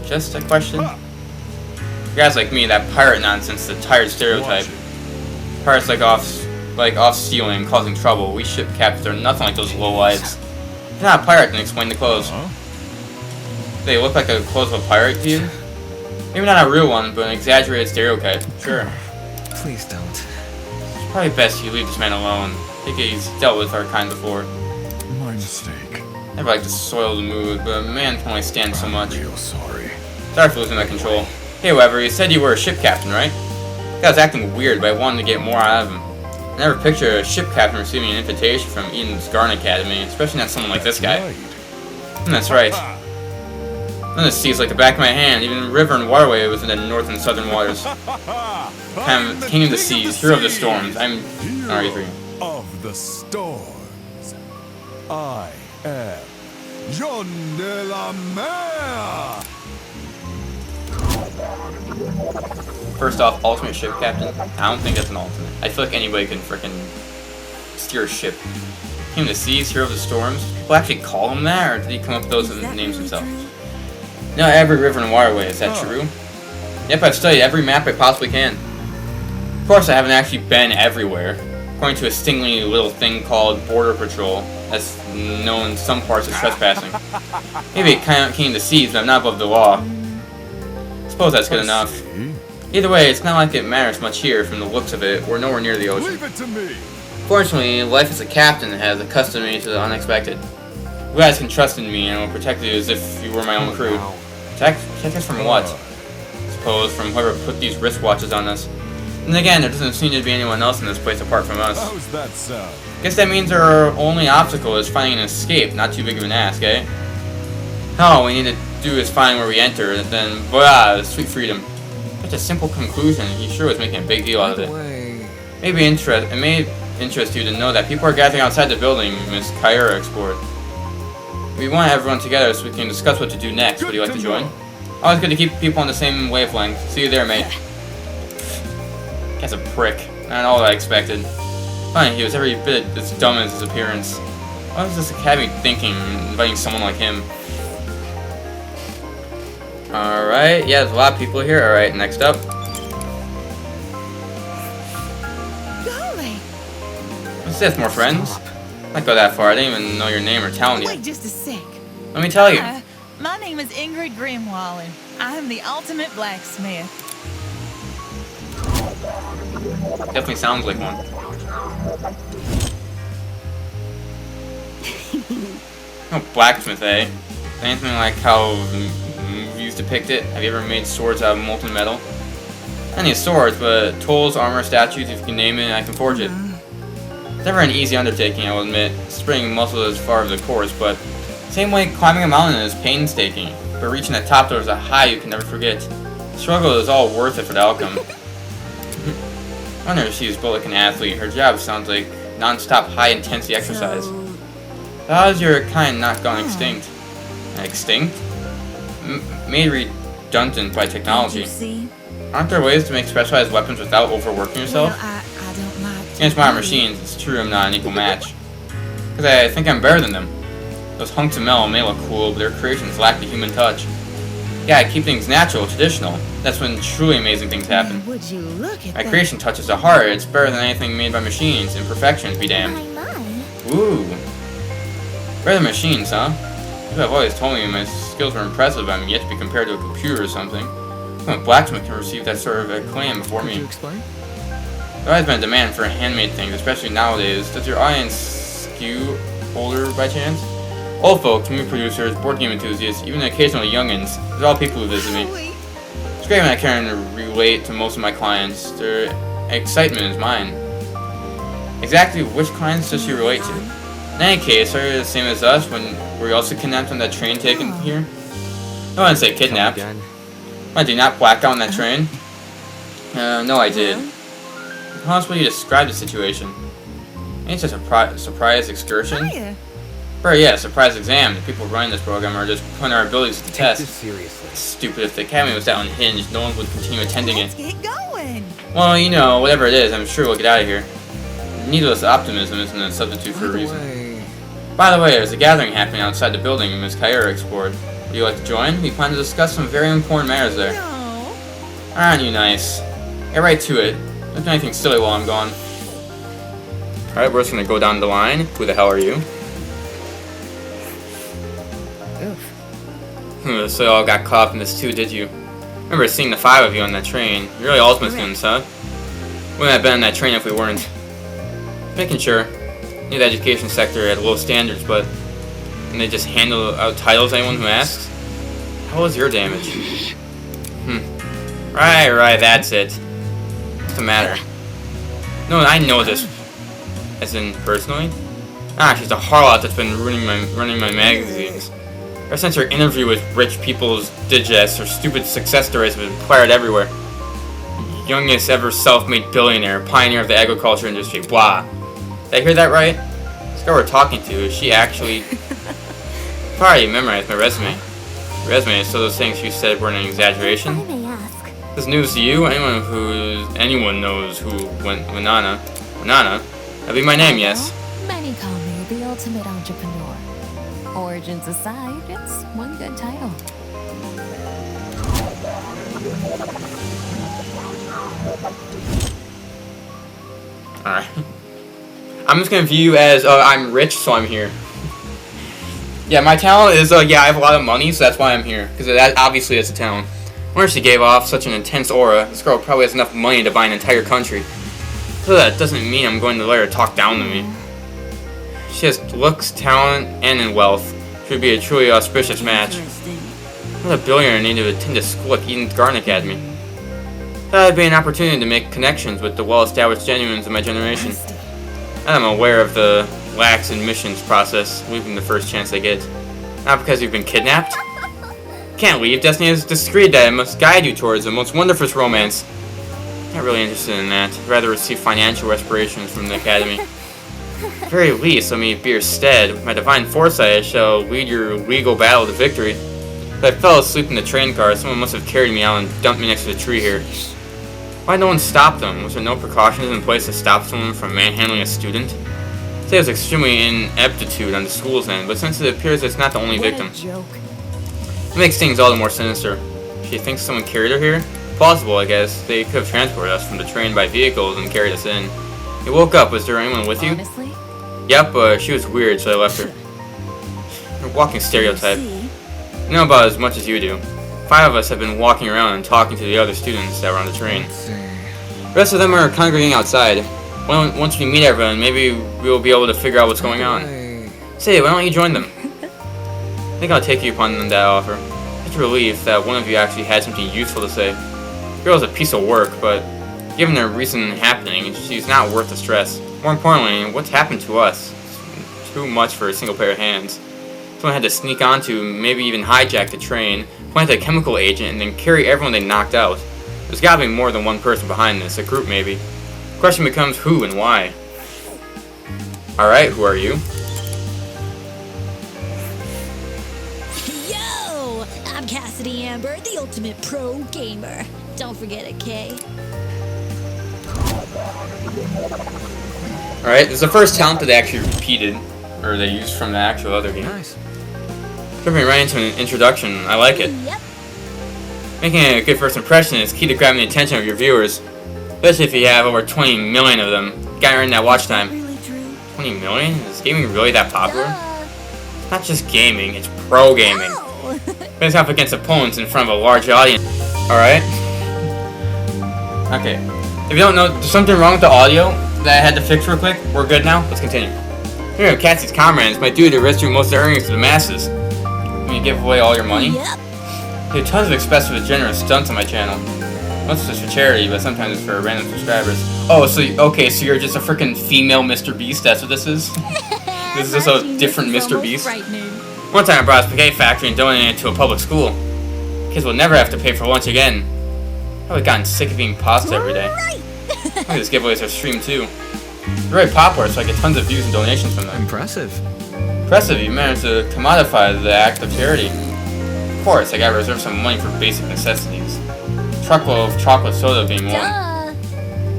Just a question? Guys like me, that pirate nonsense is a tired stereotype. Pirates like off stealing and causing trouble. We ship captains are nothing like those lowlives. You're not a pirate, then explain the clothes. They look like the clothes of a pirate to you? Maybe not a real one, but an exaggerated stereotype. Sure. Please don't. It's probably best you leave this man alone. I think he's dealt with our kind before. My mistake. Never like to soil the mood, but a man can only stand so much. Real sorry. Sorry for losing my control. Hey, Weber, you said you were a ship captain, right? I was acting weird, but I wanted to get more out of him. I never pictured a ship captain receiving an invitation from Eden's Garden Academy, especially not someone like this guy. That's right. Then the sea's like the back of my hand, even river and waterway was in the north and southern waters. King of the seas, hero of the storms. I'm... Hero of the storms. I am John de la Mer. First off, ultimate ship captain. I don't think that's an ultimate. I feel like anybody can frickin' steer a ship. King of the seas, hero of the storms. People actually call him that, or did he come up with those names himself? No, every river and waterway, is that true? Yep, I've studied every map I possibly can. Of course, I haven't actually been everywhere. According to a stingly little thing called Border Patrol, that's known in some parts as trespassing. Maybe King of the Seas, but I'm not above the law. Suppose that's good enough. Either way, it's not like it matters much here. From the looks of it, we're nowhere near the ocean. Leave it to me. Fortunately, life as a captain has accustomed me to the unexpected. You guys can trust in me, and I will protect you as if you were my own crew. Protect us from what? I suppose from whoever put these wristwatches on us. And again, there doesn't seem to be anyone else in this place apart from us. How's that sound? Guess that means our only obstacle is finding an escape, not too big of an ask, eh? All we need to do is find where we enter, and then voila, sweet freedom. Such a simple conclusion, he sure was making a big deal out of it. It may interest you to know that people are gathering outside the building Miss Kyra explored. We want everyone together so we can discuss what to do next. Would you like to join? Always good to keep people on the same wavelength. See you there, mate. Guy's a prick. Not all I expected. Funny, he was every bit as dumb as his appearance. What was this academy thinking, inviting someone like him? Alright, yeah, there's a lot of people here. Alright, next up. Golly. What's this, more friends? Not go that far, I didn't even know your name or talent Wait yet. just a sec. Let me tell you. My name is Ingrid Grimwall, and I am the ultimate blacksmith. Definitely sounds like one. No blacksmith, eh? Anything like how movies depict it? Have you ever made swords out of molten metal? Not any swords, but tools, armor, statues, if you can name it, I can forge it. It's never an easy undertaking, I will admit. Spring muscles as far as the course, but same way climbing a mountain is painstaking. But reaching the top there is a high you can never forget. The struggle is all worth it for the outcome. I wonder if she is built like an athlete. Her job sounds like non-stop high-intensity exercise. How is your kind not gone extinct? Extinct? Made redundant by technology. See? Aren't there ways to make specialized weapons without overworking yourself? Well, I don't like Against modern machines, it's true I'm not an equal match. Because I think I'm better than them. Those hunks of metal may look cool, but their creations lack the human touch. Yeah, I keep things natural, traditional. That's when truly amazing things happen. Would you look at My that? creation touches the heart. It's better than anything made by machines. Imperfections be damned. My. Ooh. Better than machines, huh? People have always told me my skills were impressive. I'm yet to be compared to a computer or something. A blacksmith can receive that sort of acclaim before me. explain? There has been a demand for handmade things, especially nowadays. Does your audience skew older by chance? Old folks, movie producers, board game enthusiasts, even occasional youngins, they're all people who visit me. It's great when I can relate to most of my clients. Their excitement is mine. Exactly which clients does she relate to? In any case, are you the same as us when were you also kidnapped on that train taken here? No, I didn't say kidnapped. I did not black out on that train. No, I did. How else would you describe the situation? Ain't it a surprise excursion? Right, yeah, surprise exam. The people running this program are just putting our abilities to the test. Take this seriously. Stupid. If the academy was that unhinged, no one would continue attending it. Let's get going. Well, you know, whatever it is, I'm sure we'll get out of here. Needless optimism isn't a substitute for a reason. By the way, there's a gathering happening outside the building Ms. Kyra explored. Would you like to join? We plan to discuss some very important matters there. No. Aren't you nice? Get right to it. Don't do anything silly while I'm gone. Alright, we're just gonna go down the line. Who the hell are you? So you all got caught up in this too, did you? Remember seeing the 5 of you on that train. You're really ultimate students, huh? Wouldn't have been on that train if we weren't. Making sure. Knew the education sector had low standards, but and they just handle out titles to anyone who asks. How was your damage? Right, that's it. What's the matter? No, I know this. As in, personally? Ah, she's a harlot that's been running my magazines. Ever since her interview with rich people's digest, her stupid success stories have been plastered everywhere. Youngest ever self-made billionaire, pioneer of the agriculture industry, blah. Did I hear that right? This girl we're talking to, is she actually... Probably memorized my resume. Resume, so those things you said weren't an exaggeration? I may ask. This news to you? Anyone knows who Winona? That'd be my name, yes. Many call me the ultimate entrepreneur. Origins aside, it's one good title. Alright. I'm just gonna view you as, I'm rich, so I'm here. Yeah, my talent is, yeah, I have a lot of money, so that's why I'm here. Because that obviously is a talent. I wonder if she gave off such an intense aura. This girl probably has enough money to buy an entire country. So that doesn't mean I'm going to let her talk down to me. She has looks, talent, and wealth. She would be a truly auspicious match. What a billionaire need to attend a school like Eden's Garden Academy. That would be an opportunity to make connections with the well-established genuines of my generation. I'm aware of the lax admissions process, leaving the first chance they get. Not because you've been kidnapped. Can't leave. Destiny has decreed that it must guide you towards the most wonderful romance. Not really interested in that. I'd rather receive financial reparations from the academy. At the very least, let me be your stead. With my divine foresight, I shall lead your legal battle to victory. If I fell asleep in the train car, someone must have carried me out and dumped me next to the tree here. Why no one stopped them? Was there no precautions in place to stop someone from manhandling a student? I'd say it was extremely ineptitude on the school's end, but since it appears it's not the only victim, it makes things all the more sinister. She thinks someone carried her here? Plausible, I guess. They could have transported us from the train by vehicles and carried us in. You woke up. Was there anyone with you? Honestly? Yep, she was weird, so I left her. You're a walking stereotype. I know about as much as you do. 5 of us have been walking around and talking to the other students that were on the train. The rest of them are congregating outside. Once we meet everyone, maybe we'll be able to figure out what's going on. Say, why don't you join them? I think I'll take you upon that offer. It's a relief that one of you actually had something useful to say. The girl's a piece of work, but given the recent happening, she's not worth the stress. More importantly, what's happened to us? It's too much for a single pair of hands. Someone had to sneak onto, maybe even hijack the train, plant a chemical agent, and then carry everyone they knocked out. There's gotta be more than one person behind this, a group maybe. The question becomes who and why. Alright, who are you? Yo! I'm Cassidy Amber, the ultimate pro gamer. Don't forget it, Kay. Alright, this is the first talent that they actually repeated, or they used from the actual other game. Nice. Jumping right into an introduction, I like it. Yep. Making a good first impression is key to grabbing the attention of your viewers, especially if you have over 20 million of them. Gotta earn that watch time. Really true. 20 million? Is gaming really that popular? Duh. It's not just gaming, it's pro gaming. Oh. Face off against opponents in front of a large audience. Alright. Okay. If you don't know, there's something wrong with the audio that I had to fix real quick. We're good now. Let's continue. Here at Cassie's comrades might do to redistribute most of the earnings to the masses. When you give away all your money? Yep. I do tons of expensive generous stunts on my channel. Most of it's for charity, but sometimes it's for random subscribers. Oh, so okay, so you're just a freaking female Mr. Beast, that's what this is? This is just a different Mr. Beast? One time I brought a spaghetti factory and donated it to a public school. Kids will never have to pay for lunch again. I've probably gotten sick of eating pasta every day. Look at these giveaways are streamed too. They're very popular, so I get tons of views and donations from them. Impressive. Impressive, you managed to commodify the act of charity. Of course, I gotta reserve some money for basic necessities. Truckload of chocolate soda being one.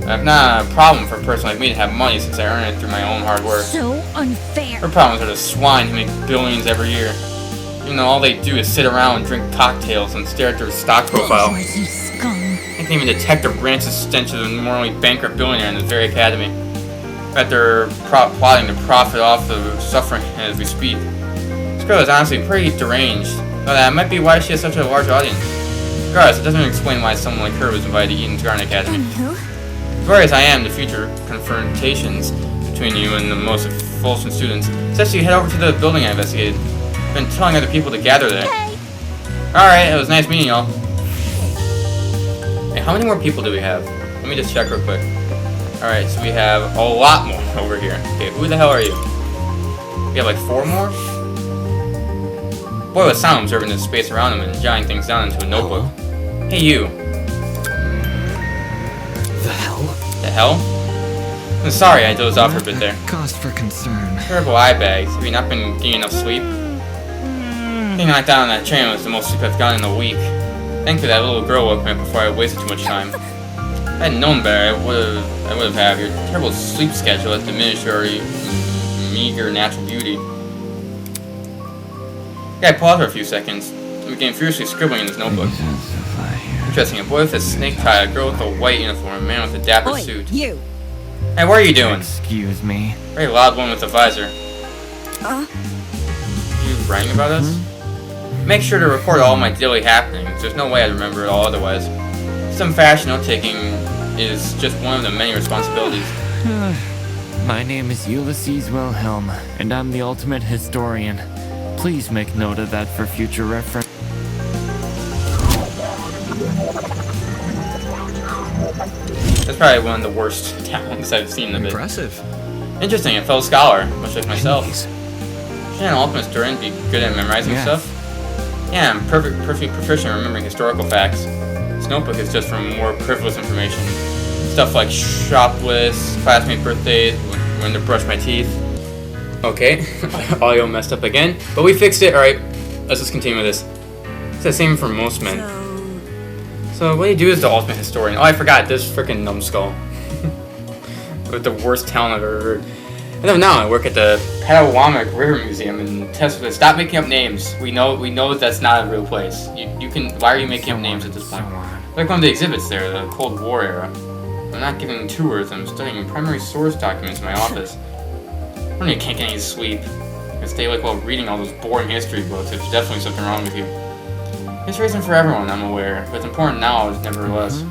It's not a problem for a person like me to have money since I earn it through my own hard work. So unfair. Her problems are the swine who make billions every year. Even though all they do is sit around and drink cocktails and stare at their stock profile. You scum. I can even detect the rancid stench of the morally bankrupt billionaire in this very academy. Bet they're plotting to profit off the suffering as we speak. This girl is honestly pretty deranged, but that might be why she has such a large audience. Regardless, it doesn't explain why someone like her was invited to Eden's Garden Academy. Glorious I am, the future confrontations between you and the most fulsome students. Suggest you head over to the building I investigated. I've been telling other people to gather there. Alright, it was nice meeting y'all. Hey, how many more people do we have? Let me just check real quick. Alright, so we have a lot more over here. Okay, who the hell are you? We have like 4 more? Boy, was Sam observing the space around him and jotting things down into a notebook. Hey, you. The hell? The hell? I'm sorry I dozed off for a bit there. Cause for concern. Terrible eye bags. Have you not been getting enough sleep? Being knocked down on that train was the most sleep I've gotten in a week. Thankfully that little girl woke me up before I wasted too much time. If I had known better, I would have had your terrible sleep schedule has diminished your meager natural beauty. The guy paused for a few seconds and began furiously scribbling in his notebook. Interesting, a boy with a snake tie, a girl with a white uniform, a man with a dapper suit. You. Hey, what are you doing? Excuse me. Very loud one with a visor. You writing about us? Make sure to record all my daily happenings. There's no way I'd remember it all otherwise. Some fashion note-taking is just one of the many responsibilities. My name is Ulysses Wilhelm, and I'm the ultimate historian. Please make note of that for future reference. That's probably one of the worst talents I've seen in a bit. Impressive. Interesting, a fellow scholar, much like myself. Shouldn't an ultimate historian be good at memorizing stuff? Yeah, I'm perfectly proficient in remembering historical facts. This notebook is just for more frivolous information. Stuff like shop lists, classmate birthdays, when to brush my teeth. Okay, audio messed up again, but we fixed it. Alright, let's just continue with this. It's the same for most men. So what do you do as the ultimate historian? Oh, I forgot, this freaking numbskull. With the worst talent I've ever heard. I don't know, I work at the Patawamak River Museum in Tesla. Stop making up names. We know that's not a real place. You can. Why are you making up names at this point? Like one of the exhibits there, the Cold War era. I'm not giving tours. I'm studying primary source documents in my office. I don't even can't get any sleep. I stay awake while reading all those boring history books. There's definitely something wrong with you. History isn't for everyone, I'm aware, but it's important knowledge nevertheless.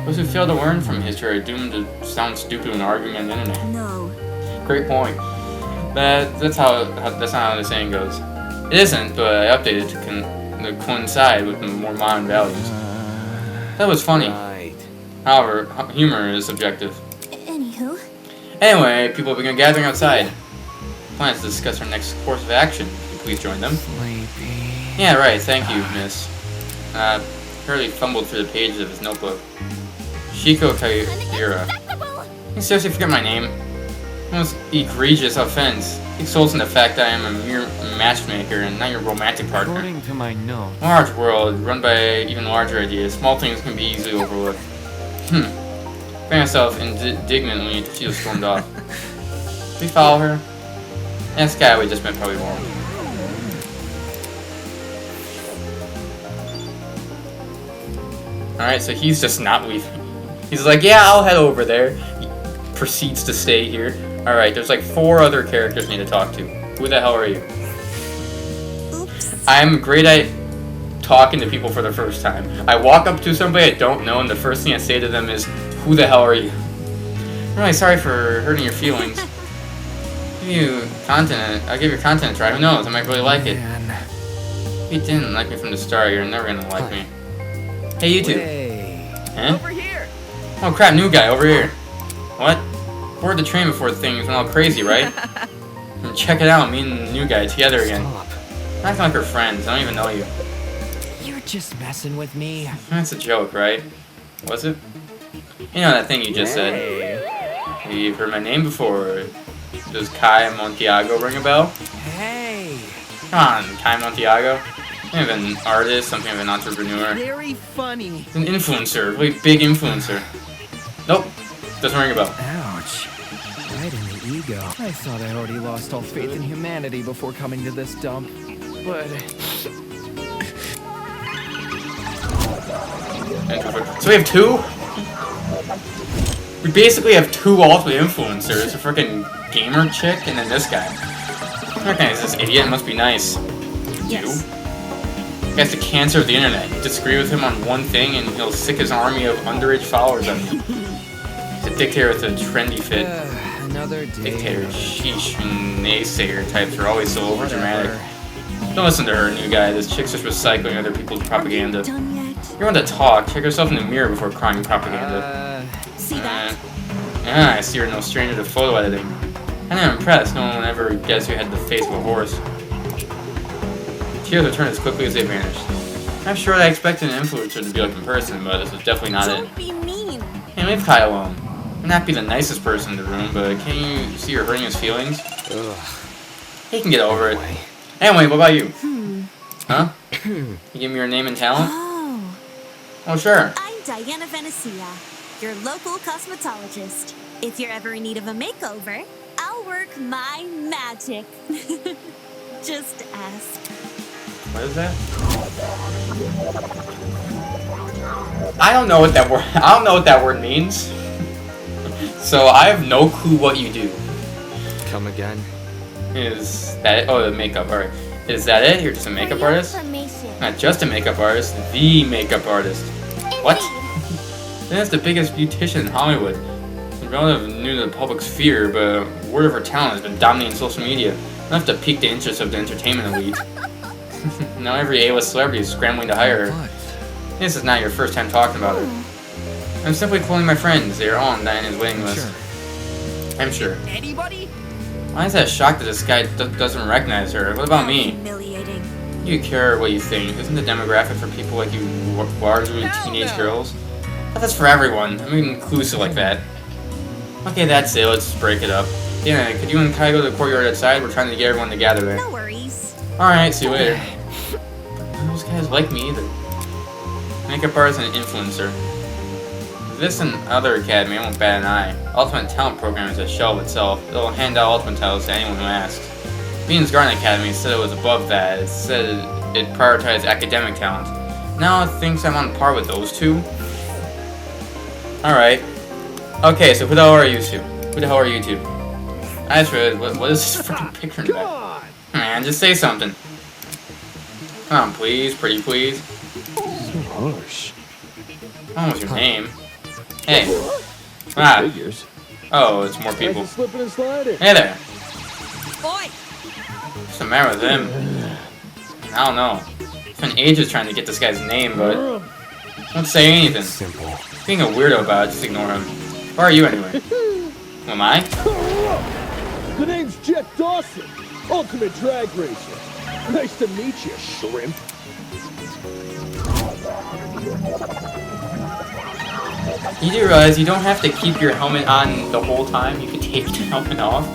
Those who fail to learn from history are doomed to sound stupid when arguing on the internet. No. Great point. But that's not how the saying goes. It isn't, but I updated to coincide with the more modern values. That was funny. Right. However, humor is subjective. Anywho. Anyway, people begin gathering outside. Plans to discuss our next course of action. Could you please join them? Sleepy. Yeah, right. Thank you, miss. Hurley fumbled through the pages of his notebook. Shiko Kaira. You seriously forget my name? Most egregious offense. It exalts in the fact that I am a mere matchmaker and not your romantic partner. According to my notes. Large world, run by even larger ideas. Small things can be easily overlooked. Found myself indignantly she was stormed off. Did we follow her? And this guy we just met probably won't. Alright, so he's just not leaving. He's like, yeah, I'll head over there. He proceeds to stay here. Alright, there's like 4 other characters I need to talk to. Who the hell are you? Oops. I'm great at talking to people for the first time. I walk up to somebody I don't know and the first thing I say to them is, who the hell are you? I'm really sorry for hurting your feelings. Give you content. I'll give your content a try. Who knows? I might really like it. Man. If you didn't like me from the start, you're never gonna like me. Hey, you two. Huh? Over here. Oh crap, new guy over here. What? Board the train before things went all crazy, right? And check it out, me and the new guy together again. Acting like we're friends. I don't even know you. You're just messing with me. That's a joke, right? Was it? You know that thing you just said. You've heard my name before. Does Kai Montiago ring a bell? Hey. Come on, Kai Montiago. Something of an artist, something of an entrepreneur. Very funny. He's an influencer, really big influencer. Nope, doesn't ring a bell. Ouch. Right in the ego. I thought I already lost all faith in humanity before coming to this dump. But... So we have two? We basically have two ultimate influencers. A freaking gamer chick and then this guy. I recognize this idiot, must be nice. Yes. He has the cancer of the internet. You disagree with him on one thing and he'll sick his army of underage followers on you. He's a dictator with a trendy fit. Another day. Dictator, sheesh, and naysayer types are always so overdramatic. Don't listen to her, new guy. This chick's just recycling other people's propaganda. Done yet? You want to talk, check yourself in the mirror before crying propaganda. See that? Yeah, I see you're no stranger to photo editing. And I'm impressed. No one ever guessed you had the face of a horse. Tears returned as quickly as they vanished. I'm sure I expected an influencer to be like in person, but this was definitely not it. Don't be mean. Hey, leave Kai alone. May not be the nicest person in the room, but can't you see you're hurting his feelings? Ugh. He can get over it. Anyway, what about you? Huh? Hmm. You give me your name and talent? Oh. Oh, sure. I'm Diana Venecia, your local cosmetologist. If you're ever in need of a makeover, I'll work my magic. Just ask. What is that? I don't know what that word. I don't know what that word means. So I have no clue what you do. Come again? Is that it? Oh, the makeup. All right. Is that it? You're just a makeup artist? Not just a makeup artist. The makeup artist. What? Then that's the biggest beautician in Hollywood. She's relatively new to the public sphere, but word of her talent has been dominating social media. Enough to pique the interest of the entertainment elite. Now every A-list celebrity is scrambling to hire her. This is not your first time talking about her. I'm simply quoting my friends. They are all on Diana's waiting list. I'm sure. Anybody? Why is that shocked that this guy doesn't recognize her? What about me? Humiliating. You care what you think. Isn't the demographic for people like you largely teenage girls? But that's for everyone. I'm inclusive like that. Okay, that's it. Let's break it up. Yeah, could you and Kai go to the courtyard outside? We're trying to get everyone to gather there. No worries. Alright, see you later. Those guys like me either. Makeup artist and influencer. This and other academy, I won't bat an eye. Ultimate Talent Program is a shell of itself. It'll hand out ultimate titles to anyone who asks. Venus Garden Academy said it was above that. It said it prioritized academic talent. Now it thinks I'm on par with those two? Alright. Okay, so who the hell are you two? Who the hell are you two? I just read, what is this freaking picture in the back? Man, just say something. Come on, please, pretty please. So harsh. What was your name? Hey. Ah. Oh, it's more people. Slipping and sliding. Hey there. Boy. What's the matter with him? I don't know. It's been ages trying to get this guy's name, but don't say anything. Simple. Being a weirdo about it, just ignore him. Who are you anyway? Who am I? The name's Jet Dawson, Ultimate Drag Racer. Nice to meet you, shrimp. You do realize you don't have to keep your helmet on the whole time. You can take the helmet off.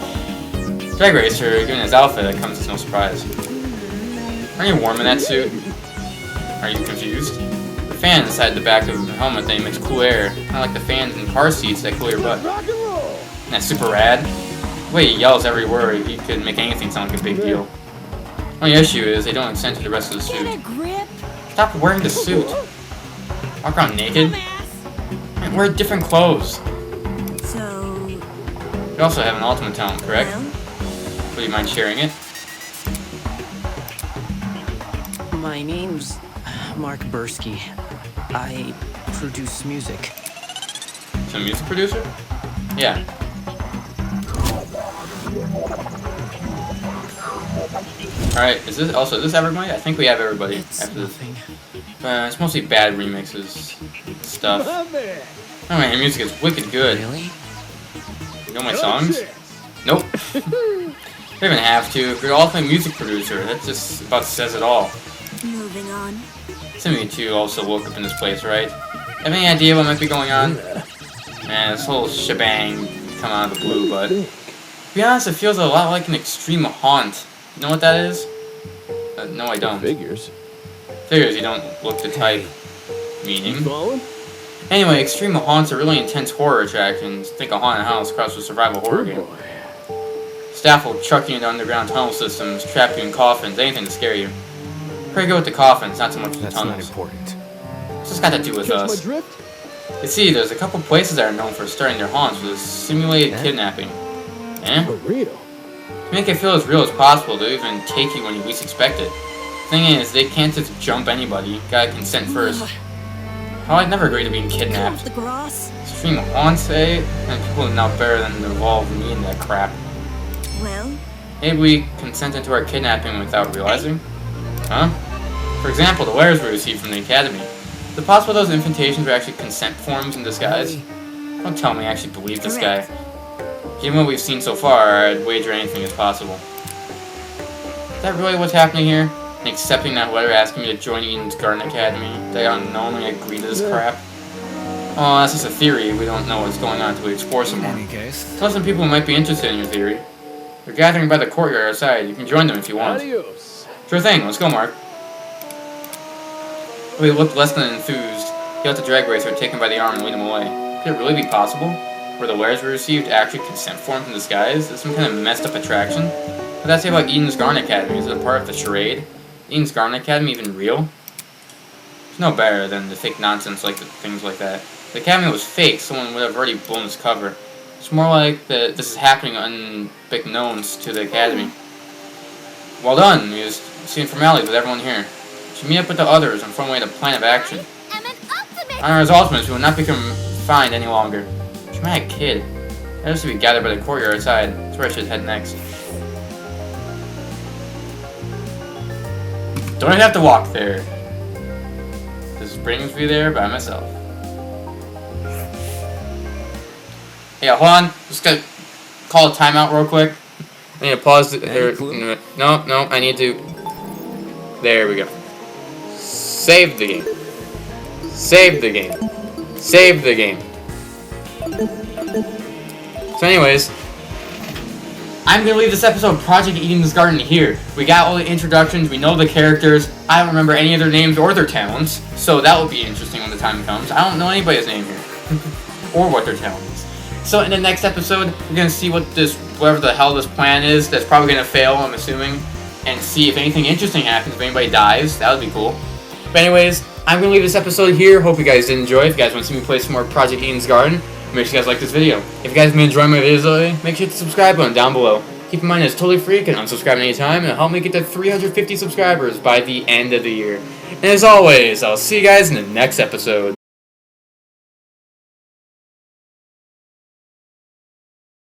Drag Racer, given his outfit, that comes as no surprise. Are you warm in that suit? Are you confused? The fan inside the back of the helmet thing makes cool air, kind of like the fans in car seats that cool your butt. That's super rad. The way he yells every word, he could make anything sound like a big deal. Only issue is they don't extend to the rest of the suit. Get a grip. Stop wearing the suit. Walk around naked. And wear different clothes. So... You also have an ultimate talent, correct? Would you mind sharing it? My name's Mark Bursky. I produce music. So, music producer? Yeah. Alright, is this everybody? I think we have everybody after this. It's mostly bad remixes stuff. Oh man, your music is wicked good. Really? You know my songs? Nope. You don't even have to. If you're also a music producer, that just about says it all. Moving on. Some of you two also woke up in this place, right? Have any idea what might be going on? Man, this whole shebang come out of the blue, but to be honest, it feels a lot like an extreme haunt. You know what that is? No, I don't. Figures. Figures you don't look the type. Meaning? Anyway, extreme haunts are really intense horror attractions. Think a haunted house across a survival horror game. Staff will chuck you into underground tunnel systems, trap you in coffins, anything to scare you. Pretty good with the coffins, not so much with the tunnels. That's not important. What's this got to do with us? You see, there's a couple places that are known for starting their haunts with simulated kidnapping. Eh? For real? To make it feel as real as possible, they'll even take you when you least expect it. Thing is, they can't just jump anybody. You gotta consent first. Oh, I'd never agree to being kidnapped. The grass. Extreme haunts, eh? And people are not better than to involve me in that crap. Well? Maybe we consented to our kidnapping without realizing? Huh? For example, the letters we received from the Academy. Is it possible those invitations were actually consent forms in disguise? Don't tell me I actually believe this guy. Given what we've seen so far, I'd wager anything is possible. Is that really what's happening here? And accepting that letter asking me to join Eden's Garden Academy? They unknowingly agree to this crap? Oh, that's just a theory. We don't know what's going on until we explore some more. In any case. Tell some people who might be interested in your theory. They're gathering by the courtyard outside. You can join them if you want. Adios. Sure thing. Let's go, Mark. We looked less than enthused. He let the drag racer taken by the arm and lead him away. Could it really be possible? Were the letters we received actually consent forms in disguise? Is this some kind of messed up attraction? What did that say about Eden's Garden Academy? Is it a part of the charade? Eden's Garden Academy even real? It's no better than the fake nonsense like things like that. If the Academy was fake, someone would have already blown its cover. It's more like that this is happening unbeknownst to the Academy. Well done. We just seen formalities with everyone here. We should meet up with the others and formulate a plan of action. Honor as ultimates, we will not be confined any longer. Dramatic kid. That is to be gathered by the courtyard outside. That's where I should head next. Don't even have to walk there. This brings me there by myself. Yeah, hold on. Just gotta call a timeout real quick. I need to pause it. No, I need to. There we go. Save the game. Save the game. Save the game. So anyways, I'm going to leave this episode of Project Eden's Garden here. We got all the introductions, we know the characters, I don't remember any of their names or their talents, so that will be interesting when the time comes. I don't know anybody's name here, or what their talent is. So in the next episode, we're going to see what whatever the hell this plan is, that's probably going to fail, I'm assuming, and see if anything interesting happens, if anybody dies, that would be cool. But anyways, I'm going to leave this episode here, hope you guys did enjoy. If you guys want to see me play some more Project Eden's Garden, make sure you guys like this video. If you guys been enjoying my videos lately, make sure to hit the subscribe button down below. Keep in mind it's totally free, you can unsubscribe anytime, and it'll help me get to 350 subscribers by the end of the year. And as always, I'll see you guys in the next episode.